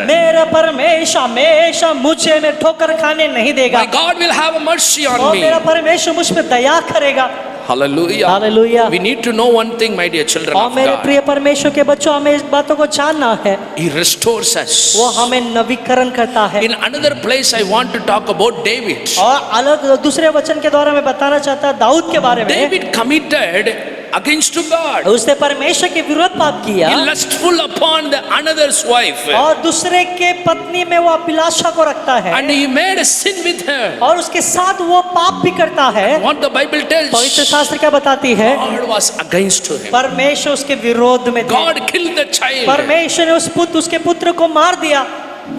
मेरा परमेश्वर हमेशा मुझे में ठोकर खाने नहीं देगा। My God will have a mercy on और me. मेरा परमेश्वर मुझ पे दया करेगा। Hallelujah. Hallelujah. We need to know one thing, my dear children और of मेरे God. प्रिय परमेश्वर के बच्चों, हमें इस बातों को जानना है, He restores us. वो हमें नवीकरण करता है। In another place, I want to talk about David. और अलग दूसरे वचन के द्वारा मैं बताना चाहता दाऊद के बारे में। David committed against to God. उसने परमेश्वर के विरोध पाप किया He lustful upon the another's wife, और दूसरे के पत्नी में वो अभिलाषा को रखता है and he made a sin with her. और उसके साथ वो पाप भी करता है। What the Bible tells, पवित्र शास्त्र क्या बताती है? God was against to him. परमेश्वर उसके विरोध में थे। God killed the child. परमेश्वर ने उसके पुत्र को मार दिया।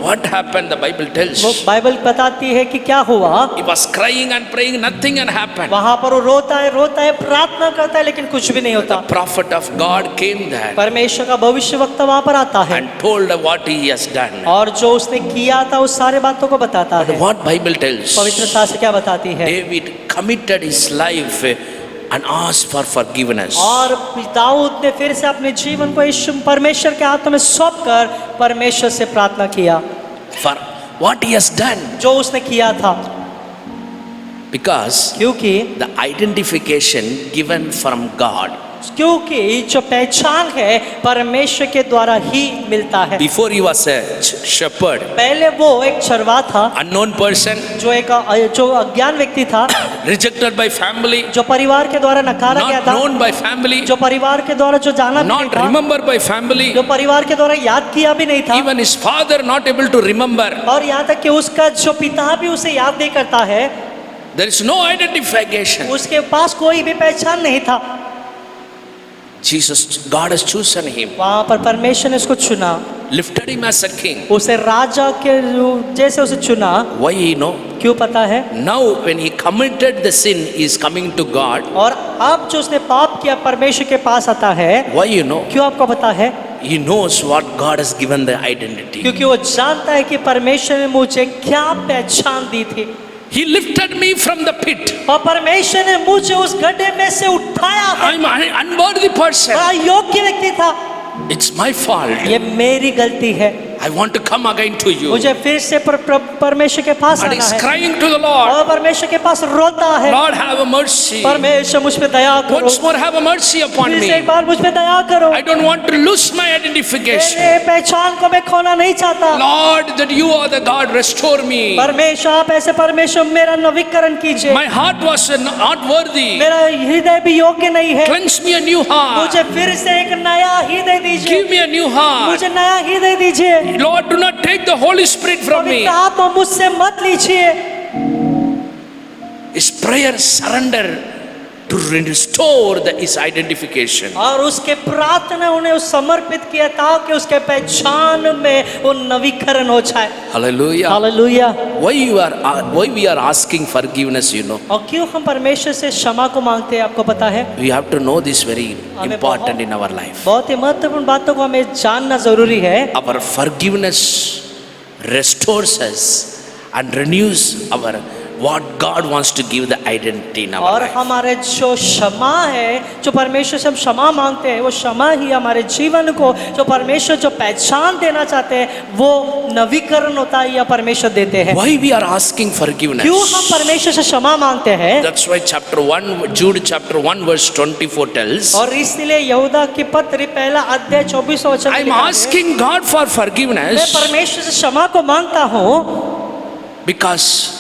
What happened? The Bible वो tells. बाइबल बताती है कि क्या हुआ। He was crying and praying, nothing had happened. वहां पर वो रोता है, प्रार्थना करता है, लेकिन कुछ भी नहीं The होता। prophet of God came there परमेश्वर का भविष्यवक्ता वहां पर आता है and told what he has done. और जो उसने किया था उस सारे बातों को बताता है। What Bible tells, पवित्र शास्त्र क्या बताती है? David committed his life and asked for forgiveness. और दाऊद ने फिर से अपने जीवन को यीशु परमेश्वर के हाथों में सौंप कर परमेश्वर से प्रार्थना किया For what he has done. जो उसने किया था, Because क्योंकि the identification given from God. जो पहचान है परमेश्वर के द्वारा ही मिलता है। Before he was a shepherd, पहले वो एक चरवाहा था, unknown person, जो अज्ञान व्यक्ति था, rejected by family, जो परिवार के द्वारा नकारा गया not था, known by family, जो परिवार के द्वारा जो जाना भी नहीं not था, remembered by family, जो परिवार के द्वारा याद किया भी नहीं था, even his father not able to remember. और यहाँ तक कि उसका जो पिता भी उसे याद नहीं करता है, There is no identification. उसके पास कोई भी पहचान नहीं था। Jesus, God has chosen him, वहां पर परमेश्वर ने उसको चुना, lifted him as a king. उसे राजा के जैसे उसे चुना। Why you know? क्यों पता है? Now when he committed the sin, he is coming to God. और अब जो उसने पाप किया परमेश्वर के पास आता है। Why you know? क्यों आपको पता है? He knows what God has given the identity. क्योंकि वो जानता है कि परमेश्वर ने मुझे क्या पहचान दी थी। He lifted me from the pit. और परमेश्वर ने मुझे उस गड्ढे में से उठाया है। I'm an unworthy person. मैं अयोग्य व्यक्ति था, It's my fault. ये मेरी गलती है। I want to come again to you. मुझे फिर से परमेश्वर के पास And आना he's है crying to the Lord, और परमेश्वर के पास रोता है, Lord, have a mercy. परमेश्वर मुझ पे दया करो, Once more, have a mercy upon फिर से me. एक बार मुझ पे दया करो, I don't want to lose my identification. मेरे पहचान को मैं खोना नहीं चाहता। Lord, that you are the God, restore me. परमेश्वर आप ऐसे परमेश्वर मेरा नवीकरण कीजिए, My heart was not worthy. मेरा हृदय भी योग्य नहीं है, Cleanse me a new heart. मुझे फिर से एक नया हृदय दीजिए, Give me a new heart. मुझे नया हृदय दीजिए, Lord, do not take the Holy Spirit from me. पवित्र आत्मा मुझसे मत लीजिए। His prayer surrender to restore his identification. और उसके प्रार्थना उन्हें उस समर्पित किया ताकि उसके पहचान में वो नवीकरण हो जाए। Hallelujah. Hallelujah. Why we are asking forgiveness, you know? और क्यों हम परमेश्वर से क्षमा को मांगते हैं, आपको पता है? We have to know this very हमें important in our life. बहुत ही महत्वपूर्ण बातों को हमें जानना जरूरी है। Our forgiveness restores us and renews our what God wants to give the identity in our और life. हमारे जो क्षमा है, जो परमेश्वर से हम क्षमा मांगते हैं, वो क्षमा ही हमारे जीवन को जो परमेश्वर जो पहचान देना चाहते हैं वो नवीकरण होता है या परमेश्वर देते हैं। Why we are asking forgiveness? क्यों हम परमेश्वर से क्षमा मांगते हैं? That's why Jude chapter 1 verse 24 tells, और इसलिए यहूदा की पत्री पहला अध्याय 24 वचन में I'm लिखा है, asking God for मैं forgiveness परमेश्वर से क्षमा को मांगता हूँ because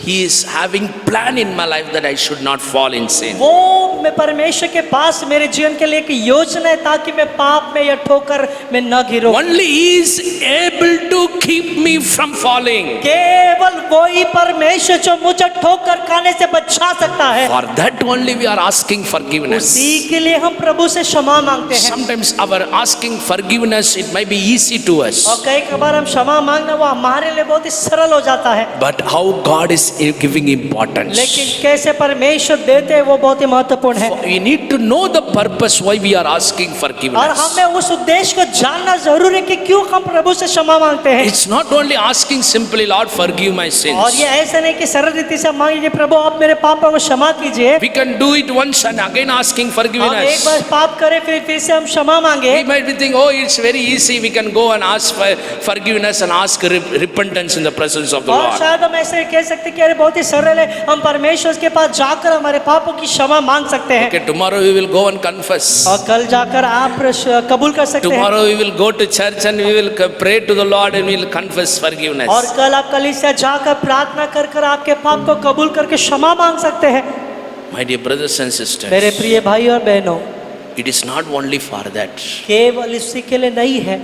He is having plan in my life that I should not fall in sin. वो मैं परमेश्वर के पास मेरे जीवन के लिए एक योजना है ताकि मैं पाप में या ठोकर में न गिरूं। Only He is able to keep me from falling. केवल वही परमेश्वर जो मुझे ठोकर खाने से बचा सकता है। For that only we are asking forgiveness. उसी के लिए हम प्रभु से क्षमा मांगते हैं। Sometimes our asking forgiveness, it may be easy to us. और कई बार हम क्षमा मांगना वो हमारे लिए बहुत ही सरल हो जाता है। But how God is giving importance. लेकिन कैसे परमेश्वर देते हैं वो बहुत ही महत्वपूर्ण है। We need to know the purpose why we are asking और forgiveness. हमें उस उद्देश्य को जानना जरूरी है कि क्यों हम प्रभु से क्षमा मांगते हैं। It's not only asking simply, Lord, forgive my और sins. ये ऐसा नहीं कि सरल रीति से मांगिए प्रभु आप मेरे पापों को क्षमा कीजिए। We can do it once and again asking हम एक forgiveness. बार पाप करें फिर से हम क्षमा मांगे। We might be thinking, oh, it's very easy. We can go and ask for forgiveness and ask repentance in the presence of the और Lord. शायद हम ऐसे कह सकते हैं कि अरे बहुत ही सरल है, हम परमेश्वर के पास जाकर हमारे पापों की क्षमा मांग सकते हैं। Okay, tomorrow we will go and confess. और कल जाकर आप कबूल कर सकते हैं। Tomorrow we will go to church and we will pray to the Lord and we will confess forgiveness. और कल आप कलीसिया जाकर प्रार्थना कर कर आपके पाप को कबूल करके क्षमा मांग सकते हैं। My dear brothers and sisters, मेरे प्रिय भाई और बहनों, it is not only for that. केवल इसी के लिए नहीं है,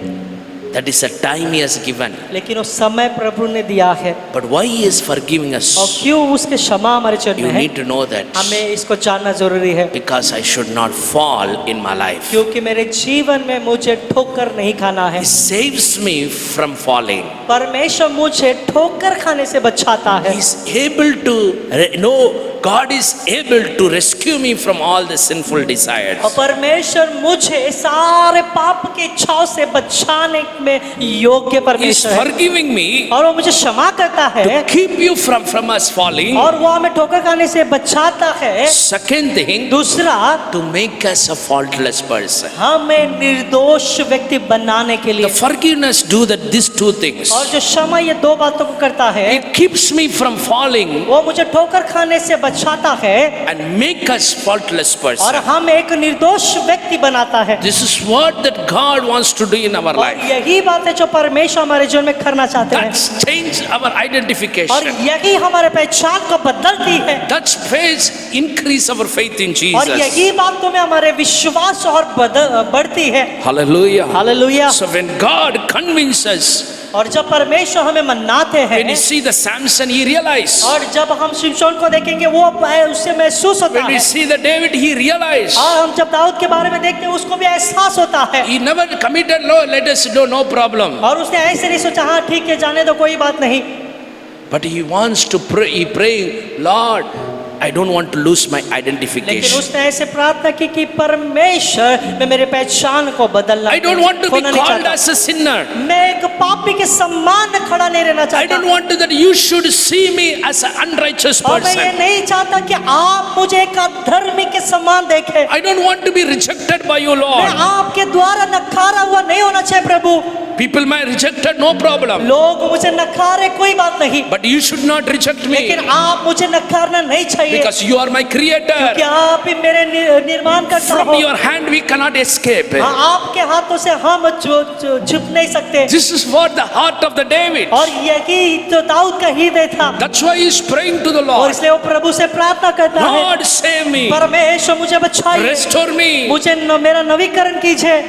That is a time He has given. लेकिन वो समय प्रभु ने दिया है। But why He is forgiving और us? क्यों उसके क्षमा हमारे चरण You में है, need to know that. हमें इसको जानना जरूरी है। Because I should not fall in my life. क्योंकि मेरे जीवन में मुझे ठोकर नहीं खाना है। He saves me from falling. परमेश्वर मुझे ठोकर खाने से बचाता है। He is able to God is able to rescue me from all the sinful desires. और परमेश्वर मुझे सारे पाप की इच्छाओं से बचाने में योग्य He is परमेश्वर है। forgiving me और वो मुझे क्षमा करता है to keep you from us falling. और वो हमें ठोकर खाने से बचाता है। Second thing, दूसरा, to make us a faultless person. हमें निर्दोष व्यक्ति बनाने के The लिए। forgiveness do that these two things. और जो क्षमा ये दो बातों को करता है, It keeps me from falling वो मुझे ठोकर खाने से बचाता है and make us faultless और person. हम एक निर्दोष व्यक्ति बनाता है। This is what that God wants to do in our और life. यही बात है जो परमेश्वर हमारे जीवन में करना चाहते हैं। That's change our और identification. यही हमारे पहचान को बदलती है। That's faith increase our faith in और Jesus. यही बातों में हमारे विश्वास और बढ़ती है। Hallelujah. Hallelujah. So when God convinces, और जब परमेश्वर हमें मनाते हैं, when you see the Samson, he realized. और जब हम शिमशोन को देखेंगे वो उससे महसूस होता When we है। see the David, he realized. और हम जब दाऊद के बारे में देखते हैं उसको भी एहसास होता है। He never committed, no, let us do, no problem. और उसने ऐसे नहीं सोचा हाँ ठीक है जाने दो कोई बात नहीं। But he wants to pray, he praying, Lord, I don't want to lose my लेकिन identification. उसने ऐसे प्रार्थना की कि परमेश्वर मैं मेरे पहचान को बदलना I don't want to be खोना नहीं called चाहता। as a sinner. मैं एक पापी के सम्मान में खड़ा नहीं रहना I चाहता। don't want to that you should see me as an unrighteous और मैं ये person. नहीं चाहता कि आप मुझे एक अधर्मी के समान देखे। I don't want to be rejected by you, मैं Lord. आपके द्वारा नकारा हुआ नहीं होना चाहिए प्रभु। People may rejected, no problem. लोग मुझे नकारे कोई बात नहीं, But you should not reject me लेकिन आप मुझे नकारना नहीं चाहिए, because you are my कि creator. आप ही मेरे निर्माण करता From हो। your hand we cannot escape. हाँ, आपके हाथों से हम छुप नहीं सकते। This is what the heart of the David. और यही तो दाऊद का हृदय था, That's why he is praying to the और Lord. इसलिए वो प्रभु से प्रार्थना करता है, Lord, save me. परमेश्वर मुझे बचाइए, Restore me. मुझे मेरा नवीकरण कीजिए।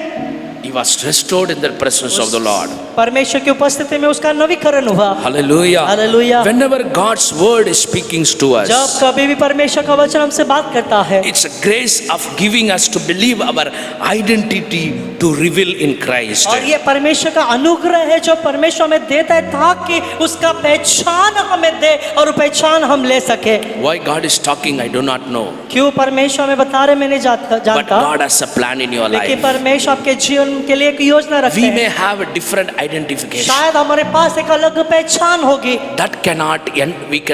He was restored in the presence of the Lord. परमेश्वर की उपस्थिति में उसका नवीकरण हुआ। Hallelujah. Hallelujah. Whenever God's word is speaking to us, जब कभी भी परमेश्वर का वचन हमसे बात करता है, it's a grace of giving us to believe our identity to reveal in Christ. और ये परमेश्वर का अनुग्रह है जो परमेश्वर हमें देता है ताकि उसका पहचान हमें दे और वो पहचान हम ले सके। Why God is talking, I do not know. क्यों परमेश्वर हमें बता रहे मैं नहीं But जानता, God has a plan in your लेकिन life. परमेश्वर आपके जीवन के लिए एक योजना रखते We may हैं। have a different identification. शायद हमारे पास एक अलग पहचान होगी, That cannot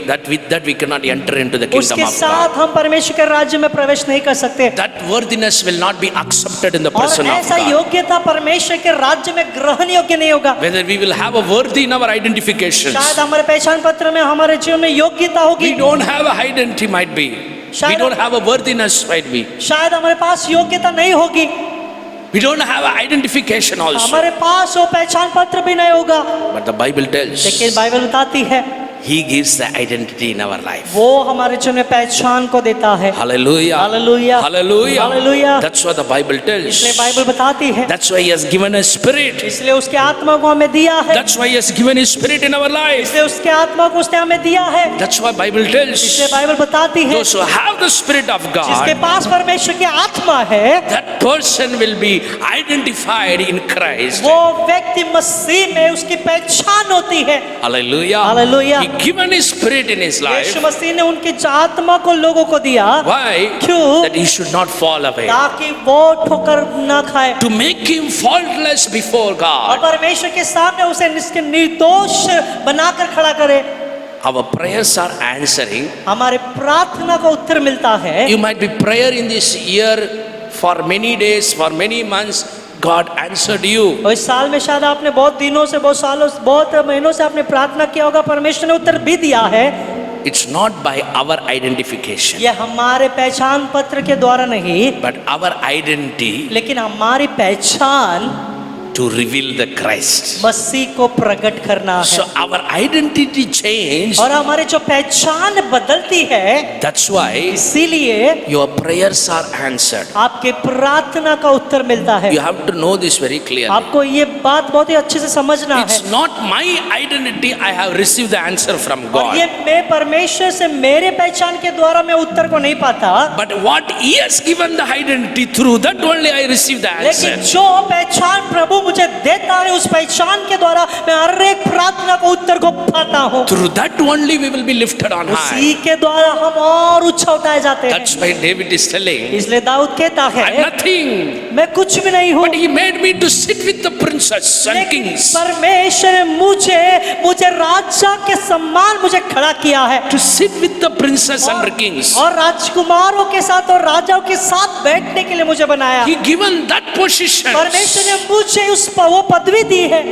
that we cannot enter into the kingdom उसके of साथ God. हम परमेश्वर के राज्य में प्रवेश नहीं कर सकते, That worthiness will not be accepted in the और person of ऐसा God. योग्यता परमेश्वर के राज्य में ग्रहण योग्य नहीं होगा। Whether we will have a worthy in our identifications. शायद हमारे पहचान पत्र में हमारे जीवन में योग्यता होगी, We don't have a identity might be. We शायद don't have a worthiness might be. शायद हमारे पास योग्यता नहीं होगी, We don't have an identification also. हमारे पास वो पहचान पत्र भी नहीं होगा, But the Bible tells लेकिन बाइबल बताती है He gives the identity in our life. वो हमारे जीवन में पहचान को देता है। Hallelujah. Hallelujah. Hallelujah. Hallelujah. That's what the Bible tells. इसलिए बाइबल बताती है, That's why He has given us spirit. इसलिए उसके आत्मा को हमें दिया है, That's why He has given His spirit in our life. इसलिए उसके आत्मा को उसने हमें दिया है। That's why Bible tells इसलिए बाइबल बताती है those who have the spirit of जिसके God, पास परमेश्वर की आत्मा है that person will be identified in Christ. वो व्यक्ति मसीह में उसकी पहचान होती है। Hallelujah. Hallelujah. He given His spirit in His life. यीशु मसीह ने उनकी आत्मा को लोगों को दिया, Why? क्यों? That he should not fall away. ताकि वो ठोकर ना खाए To make him faultless before और God. परमेश्वर के सामने उसे इसके निर्दोष बनाकर खड़ा करे। Our prayers are answering. हमारे प्रार्थना का उत्तर मिलता है। You might be prayer in this year for many days, for many months. God answered you. और इस साल में शायद आपने बहुत दिनों से, बहुत सालों से, बहुत महीनों से आपने प्रार्थना किया होगा, परमेश्वर ने उत्तर भी दिया है। It's not by our identification, ये हमारे पहचान पत्र के द्वारा नहीं, but our identity लेकिन हमारी पहचान to reveal the Christ. मसीह को प्रकट करना है। So our identity changed. और हमारी जो पहचान बदलती है, That's why इसीलिए your prayers are answered. आपके प्रार्थना का उत्तर मिलता है। You have to know this very clearly. आपको ये बात बहुत ही अच्छे से समझना है। It's not my identity. I have received the answer from और ये God. मैं परमेश्वर से मेरे पहचान के द्वारा मैं उत्तर को नहीं पाता, But what He has given the identity through that only I receive the लेकिन answer. जो पहचान प्रभु मुझे देता है उस पहचान के द्वारा मैं हर एक प्रार्थना को उत्तर को पाता हूँ। Through that only we will be lifted on high. उसी के द्वारा हम और ऊंचा उठाए जाते हैं। That's why David is telling, इसलिए दाऊद कहता I'm है nothing, मैं कुछ भी नहीं हूँ, but He made me to sit with the princes and लेकिन kings, परमेश्वर ने मुझे राजा के सम्मान मुझे खड़ा किया है to sit with the princes and the kings. और राजकुमारों के साथ और राजाओं के साथ बैठने के लिए मुझे बनाया। He given that position. परमेश्वर ने मुझे वो पदवी दी है।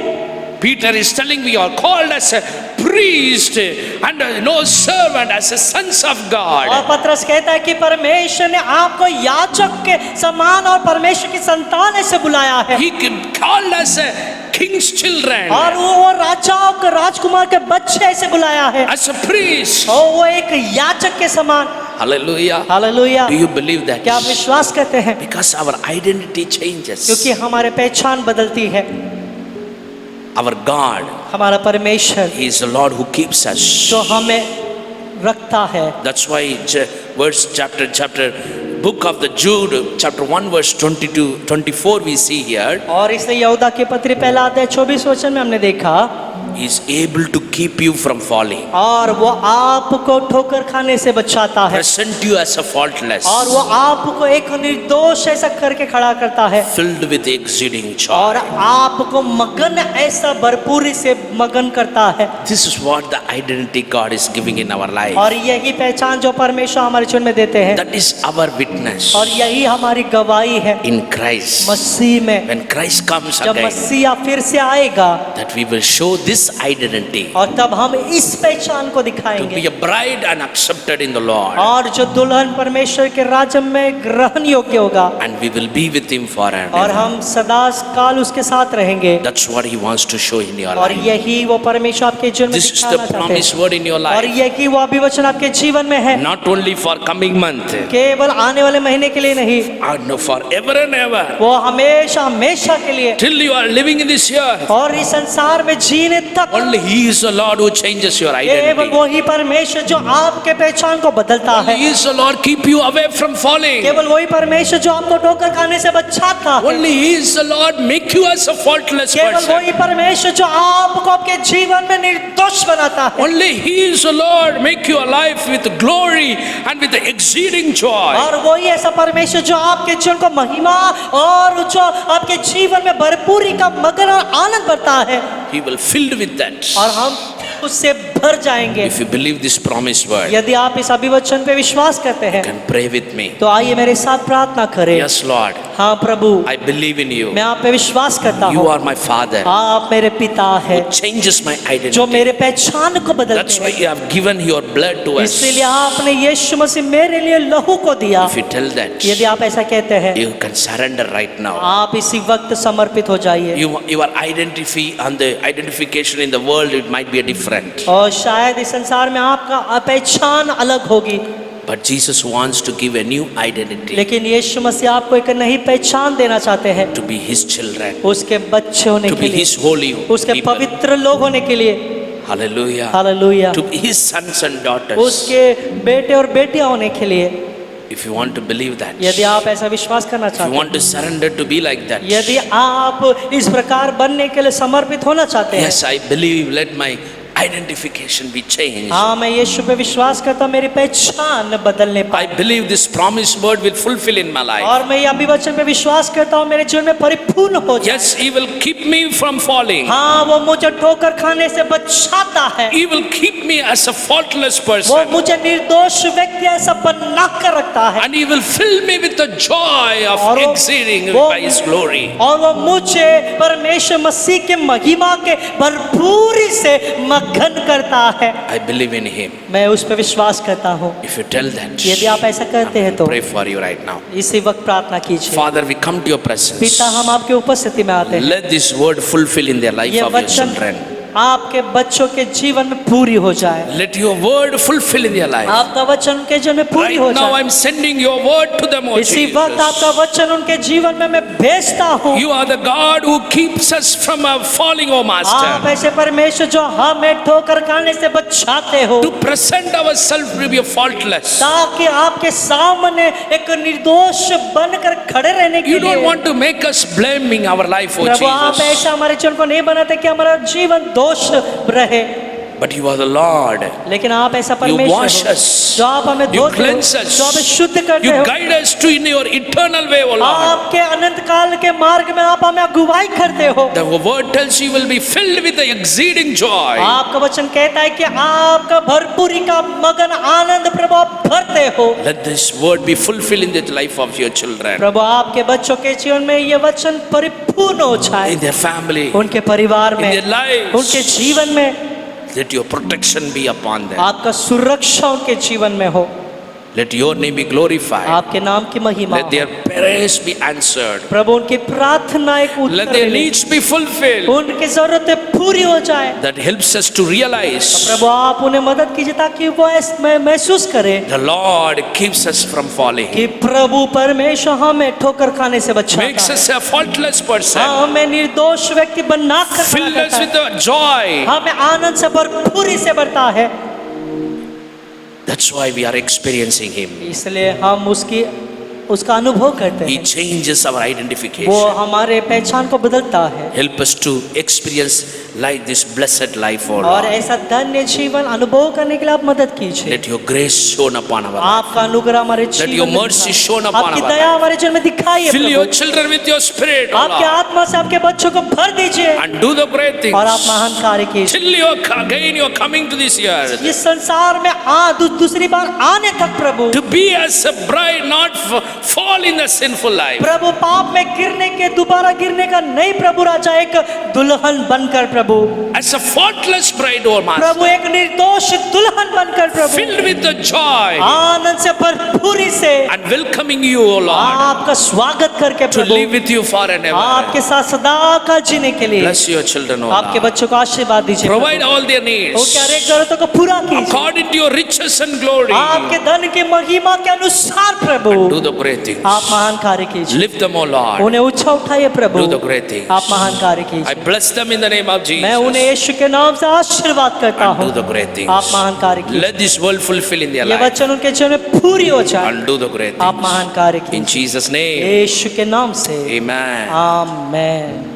Peter is telling we are called as a priest and no servant, as a sons of और God. पतरस कहता है कि परमेश्वर ने आपको याजक के समान और परमेश्वर की संतान ऐसे बुलाया है, He called us a king's children, और वो राजाओं के राजकुमार के बच्चे ऐसे बुलाया है, as a priest. और वो एक याजक के समान। Hallelujah. Hallelujah. Do you believe that? क्या आप विश्वास करते हैं? Because our identity changes. क्योंकि हमारे पहचान बदलती है। Our God, हमारा परमेश्वर He is the Lord who keeps us. जो हमें रखता है। That's why chapter book of the Jude, chapter 1 verse 22-24 we see here. और इसलिए यहूदा के पत्री पहला अध्याय 24 वचन में हमने देखा, He is able to keep you from falling, और वो आपको ठोकर खाने से बचाता है, present you as a faultless, और वो आपको एक निर्दोष ऐसा करके खड़ा करता है, filled with exceeding और joy. आपको मगन ऐसा भरपूरी से मगन करता है। This is what the identity God is giving in our life. और यही पहचान जो परमेश्वर हमारे जीवन में देते हैं, That is our witness और यही हमारी गवाही है in Christ. मसीह में। When Christ comes जब again, मसीहा फिर से आएगा, that we will show this identity और तब हम इस पहचान को to दिखाएंगे, be a bride and accepted in the Lord, और जो दुल्हन परमेश्वर के राज्य में ग्रहण योग्य होगा, and we will be with Him और forever. हम सदा काल उसके साथ रहेंगे। That's what He wants to show in your और life. यही वो परमेश्वर आपके जीवन में This is दिखाना the चाहते promised हैं, word in your और life. यही वो अभिवचन आपके जीवन में है, Not only for coming month, केवल आने वाले महीने के लिए नहीं, and forever and ever. वो हमेशा हमेशा के लिए, Till you are living in this earth, और इस संसार में जीने तक only He is the Lord who changes your केवल identity. वही परमेश्वर जो आपके पहचान को बदलता Only है, He is the Lord keep you away from falling. केवल वही परमेश्वर जो आपको ठोकर खाने से बचाता है, Only He is the Lord make you as a faultless केवल person. वही परमेश्वर जो आपको आपके जीवन में निर्दोष बनाता है, Only He is the Lord make you alive with glory and with the exceeding joy. और वही ऐसा परमेश्वर जो आपके जीवन को महिमा और जो आपके जीवन में भरपूरी का मगन और आनंद भरता है, He will filled with that. और हम उससे भर जाएंगे। If you believe this promised word, यदि आप इस अभिवचन पे विश्वास करते हैं, you can pray with me. तो आइए मेरे साथ प्रार्थना करें। Yes, Lord, हाँ प्रभु, I believe in you. मैं आप पे विश्वास करता You हूँ, are my Father आप मेरे पिता है who changes my जो identity. मेरे पहचान को That's बदलते why हैं। you have given your blood to us. इसीलिए आपने यीशु मसीह मेरे लिए लहू को दिया। If you tell that, यदि आप ऐसा कहते हैं, you can surrender right now. आप इसी वक्त समर्पित हो जाइए। Your identity and the identification in the world, it might be different. और शायद इस संसार में आपका पहचान अलग होगी, But Jesus wants to give a new identity लेकिन यीशु मसीह आपको एक नई पहचान देना चाहते हैं, to be His children, उसके बच्चे होने to के be लिए, His holy उसके people. पवित्र लोग होने के लिए। Hallelujah. Hallelujah. To be His sons and daughters. उसके बेटे और बेटियां होने के लिए। If you want to believe that, यदि आप ऐसा विश्वास करना if you चाहते want to surrender to be like that, हैं, यदि आप इस प्रकार बनने के लिए समर्पित होना चाहते हैं, yes, I believe, let my identification be changed. हाँ मैं यीशु पे विश्वास करता हूँ, मेरी पहचान बदलने I पाए, believe this promised word will fulfill in my life. और मैं ये अभिवचन पे विश्वास करता हूँ मेरे जीवन में परिपूर्ण हो जाए। Yes, He will keep me from falling. हाँ वो मुझे ठोकर खाने से बचाता है, He will keep me as a faultless वो person. मुझे निर्दोष व्यक्ति ऐसा बना कर रखता है, And He will fill me with the joy of और वो- exceeding वो- by His glory. और वो मुझे परमेश्वर मसीह के महिमा के भरपूरी से मगन करता है। I believe in Him. मैं उस पर विश्वास करता हूँ। If you tell that, यदि आप ऐसा करते हैं तो pray for you right now. इसी वक्त प्रार्थना कीजिए। Father, we come to your presence. पिता हम आपके उपस्थिति में आते हैं, Let this word fulfill in the life ये of your वचन children. आपके बच्चों के जीवन में पूरी हो जाए, Let your word fulfill in their life. आपका वचन उनके जीवन में पूरी हो Right now, जाए। I'm sending your word to them, O इसी वक्त आपका Jesus. वचन उनके जीवन में मैं भेजता हूँ। You are the God who keeps us from falling, O आप Master. ऐसे परमेश्वर जो हमें ठोकर खाने से बचाते हो, To present ourselves to be faultless. ताकि आपके सामने एक निर्दोष बनकर खड़े रहने के You don't लिए। want to make us blaming our life, O प्रभु आप Jesus. ऐसा हमारे जीवन को नहीं बनाते कि हमारा जीवन दोष रहे, But you are the Lord. लेकिन आप ऐसा You परमेश्वर wash हो, us. जो आप हमें You धोते हो, cleanse us. जो हमें शुद्ध करते You हो, guide us to in your eternal way, O Lord. आपके अनंत काल के मार्ग में आप हमें अगुवाई करते हो। The word tells you will be filled with the exceeding joy. आपका वचन कहता है कि आपका भरपूरी का मगन आनंद प्रभु आप भरते हो। Let this word be fulfilled in the life of your children, प्रभु आपके बच्चों के जीवन में ये वचन परिपूर्ण हो जाए, in their family, उनके परिवार in में, their lives. उनके जीवन में Let your protection be upon them. आपका सुरक्षा उनके जीवन में हो, Let your name be glorified. आपके नाम की महिमा Let हो। their prayers be answered. प्रभु उनकी प्रार्थना एक Let उत्तर their मिले, needs be fulfilled. उनकी जरूरतें पूरी हो जाए। That helps us to realize प्रभु आप उन्हें मदद कीजिए ताकि वो महसूस करें the Lord keeps us from falling. कि प्रभु परमेश्वर हमें ठोकर खाने से बचाता Makes है, us a faultless person. हमें निर्दोष व्यक्ति बना कर खड़ा Fill us करता with है, the joy. हमें आनंद से भरपूरी से भरता है। That's why we are experiencing Him. इसलिए हम उसका अनुभव करते He हैं, changes our वो identification. हमारे पहचान को बदलता है, Help us to experience like this blessed life, oh और Lord. ऐसा धन्य जीवन अनुभव करने के लिए आप मदद कीजिए। Let your grace shone upon our life. आपका अनुग्रह हमारे Let जीवन your में mercy दिखाइए। shone upon आपकी our दया life. हमारे जीवन में दिखाइए Fill Prabhu. your children with your spirit, oh आपके Lord, आत्मा से आपके बच्चों को भर दीजिए and do the great things. और आप महान कार्य कीजिए। Till again you're coming to this earth. इस संसार में दूसरी बार आने तक प्रभु, To be as a bride, not fall in the sinful life. प्रभु पाप में गिरने के, दोबारा गिरने का नहीं प्रभु राजा, एक दुल्हन बनकर प्रभु, As a faultless bride, oh Prabhu Master. एक निर्दोष दुल्हन बनकर प्रभु, Filled with the joy आनंद से भरपूरी से and welcoming you, O Lord, आपका स्वागत करके to Prabhu live with you forever and ever. आपके साथ सदा का जीने के लिए Bless your children, O आपके Lord. बच्चों को आशीर्वाद दीजिए प्रभु। Provide all their needs उनके हर एक जरूरतों को पूरा कीजिए according to your riches and glory. आपके धन की महिमा के अनुसार प्रभु। Do the great things. आप महान कार्य कीजिए, Lift them, O Lord. उन्हें ऊंचा उठाइए प्रभु। Do the great things. आप महान कार्य I कीजिए। bless them in the name of मैं उन्हें Jesus. यीशु के नाम से आशीर्वाद करता And हूँ। do the great things. आप महान कार्य कीजिए। Let this world fulfill in their ये life. वचन उनके जीवन में पूरी हो जाए। And do the great आप things. महान कार्य In कीजिए Jesus' name. यीशु के नाम से। Amen. आमेन।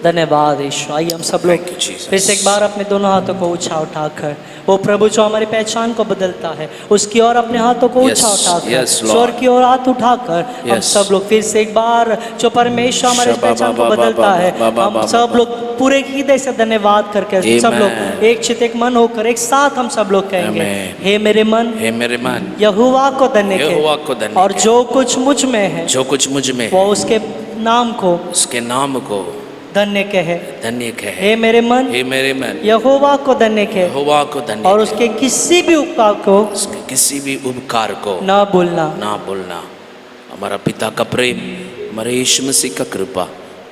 धन्यवाद यीशु। आइए हम सब लोग Thank you, Jesus. फिर से एक बार अपने दोनों हाथों को ऊंचा उठाकर, वो प्रभु जो हमारी पहचान को बदलता है उसकी ओर अपने हाथों को Yes, ऊंचा उठाकर, yes, Lord. स्वर की ओर हाथ उठाकर हम Yes. सब लोग फिर से एक बार जो परमेश्वर हमारी Shabba पहचान को ba ba बदलता ba है, ba ba हम ba सब ba. लोग पूरे हृदय से धन्यवाद करके सब लोग Amen. एक चित एक मन होकर एक साथ हम सब लोग कहेंगे, Amen. हे मेरे मन हे मेरे मन, यहोवा को धन्य यहोवा को के, धन्य और के। जो कुछ मुझ में है जो कुछ मुझ में वो उसके नाम को उसके नाम को धन्य कहे। धन्य कहे। हे मेरे मन हे मेरे मन, यहोवा को धन्य के, यहोवा को धन्य और के। उसके किसी भी उपकार को उसके किसी भी उपकार को ना भूलना। ना भूलना। हमारा पिता का प्रेम, हमारे यीशु मसीह का कृपा,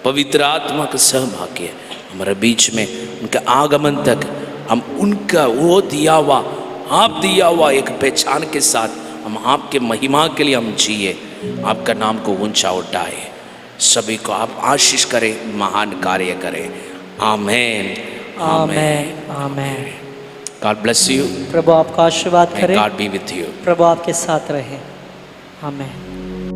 पवित्र आत्मा का सहभाग्य हमारे बीच में, उनके आगमन तक हम उनका वो दिया हुआ, आप दिया हुआ एक पहचान के साथ हम आपके महिमा के लिए हम जिए, आपका नाम को ऊंचा उठाए। सभी को आप आशीष करें, महान कार्य करें। Amen, amen, amen. God bless you. प्रभु आपका आशीर्वाद करे, गॉड बी विथ यू। प्रभु आपके साथ रहे। आमेन।